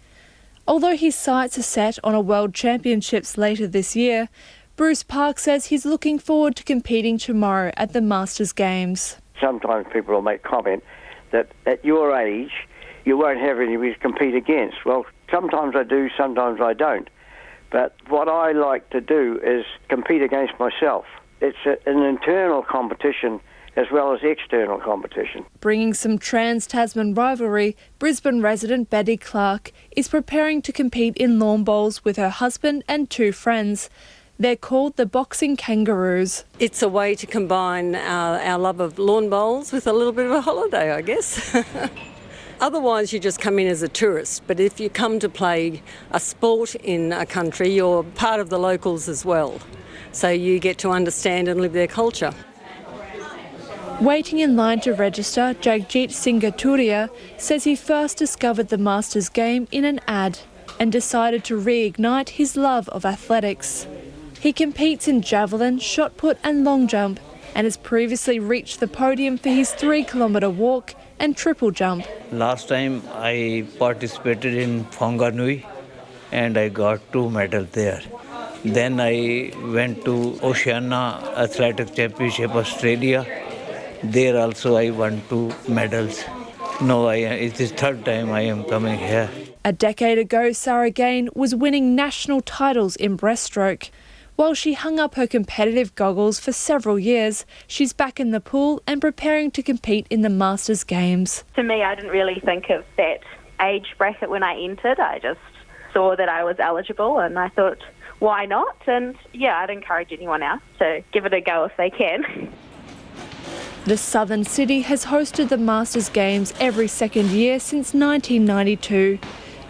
Although his sights are set on a World Championships later this year, Bruce Park says he's looking forward to competing tomorrow at the Masters Games.
Sometimes people will make comment that at your age you won't have anybody to compete against. Well, sometimes I do, sometimes I don't. But what I like to do is compete against myself. It's an internal competition as well as external competition.
Bringing some trans-Tasman rivalry, Brisbane resident Betty Clark is preparing to compete in lawn bowls with her husband and 2 friends. They're called the Boxing Kangaroos.
It's a way to combine our love of lawn bowls with a little bit of a holiday, I guess. Otherwise, you just come in as a tourist. But if you come to play a sport in a country, you're part of the locals as well. So you get to understand and live their culture.
Waiting in line to register, Jagjit Singaturia says he first discovered the Masters game in an ad and decided to reignite his love of athletics. He competes in javelin, shot put and long jump and has previously reached the podium for his 3-kilometre walk and triple jump.
Last time I participated in Whanganui and I got 2 medals there. Then I went to Oceania Athletic Championship Australia. There also I won 2 medals. No, it is 3rd time I am coming here.
A decade ago, Sarah Gain was winning national titles in breaststroke. While she hung up her competitive goggles for several years, she's back in the pool and preparing to compete in the Masters Games.
To me, I didn't really think of that age bracket when I entered. I just saw that I was eligible and I thought, why not? And yeah, I'd encourage anyone else to give it a go if they can.
The southern city has hosted the Masters Games every second year since 1992.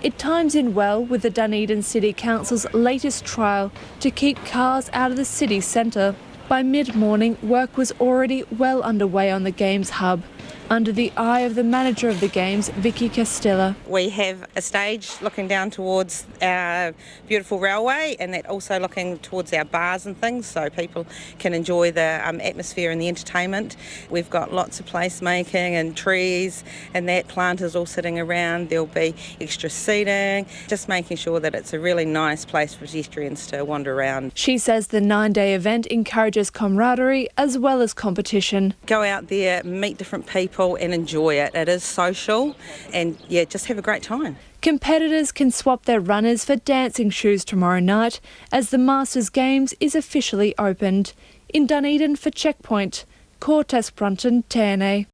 It times in well with the Dunedin City Council's latest trial to keep cars out of the city centre. By mid-morning, work was already well underway on the Games hub, under the eye of the manager of the Games, Vicky Castella.
We have a stage looking down towards our beautiful railway and that also looking towards our bars and things so people can enjoy the atmosphere and the entertainment. We've got lots of placemaking and trees and that planters all sitting around. There'll be extra seating, just making sure that it's a really nice place for pedestrians to wander around.
She says the 9-day event encourages camaraderie as well as competition.
Go out there, meet different people and enjoy it. It is social and yeah, just have a great time.
Competitors can swap their runners for dancing shoes tomorrow night as the Masters Games is officially opened. In Dunedin for Checkpoint, Tess Brunton, TNA.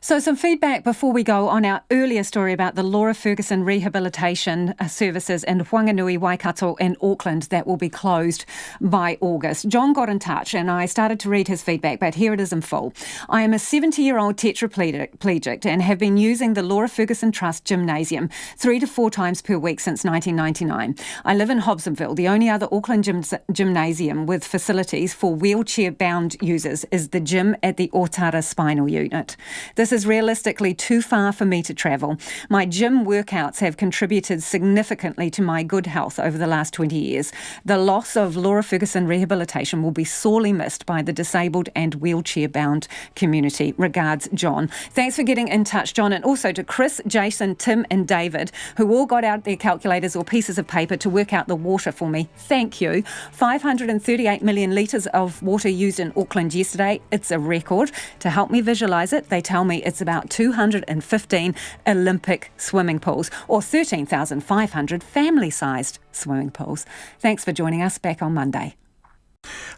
So some feedback before we go on our earlier story about the Laura Ferguson rehabilitation services in Whanganui, Waikato and Auckland that will be closed by August. John got in touch and I started to read his feedback, but here it is in full. I am a 70-year-old tetraplegic and have been using the Laura Ferguson Trust gymnasium 3 to 4 times per week since 1999. I live in Hobsonville. The only other Auckland gymnasium with facilities for wheelchair-bound users is the gym at the Otara Spinal Unit. This is realistically too far for me to travel. My gym workouts have contributed significantly to my good health over the last 20 years. The loss of Laura Ferguson rehabilitation will be sorely missed by the disabled and wheelchair-bound community. Regards, John. Thanks for getting in touch, John, and also to Chris, Jason, Tim and David, who all got out their calculators or pieces of paper to work out the water for me. Thank you. 538 million litres of water used in Auckland yesterday. It's a record. To help me visualise it, they tell me it's about 215 Olympic swimming pools or 13,500 family-sized swimming pools. Thanks for joining us. Back on Monday.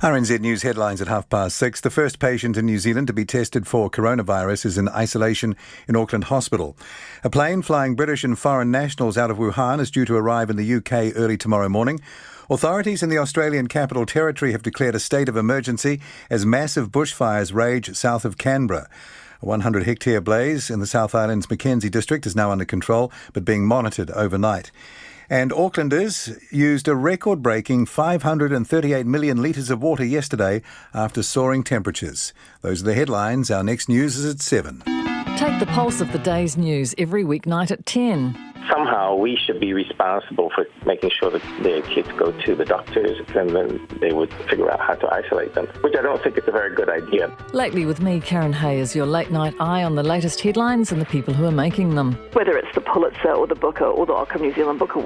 RNZ News headlines at 6:30. The first patient in New Zealand to be tested for coronavirus is in isolation in Auckland Hospital. A plane flying British and foreign nationals out of Wuhan is due to arrive in the UK early tomorrow morning. Authorities in the Australian Capital Territory have declared a state of emergency as massive bushfires rage south of Canberra. A 100-hectare blaze in the South Island's Mackenzie district is now under control, but being monitored overnight. And Aucklanders used a record-breaking 538 million litres of water yesterday after soaring temperatures. Those are the headlines. Our next news is at 7.
Take the pulse of the day's news every weeknight at 10.
Somehow we should be responsible for making sure that their kids go to the doctors and then they would figure out how to isolate them, which I don't think is a very good idea.
Lately with me, Karen Hayes, your late-night eye on the latest headlines and the people who are making them.
Whether it's the Pulitzer or the Booker or the Auckland New Zealand Book Award.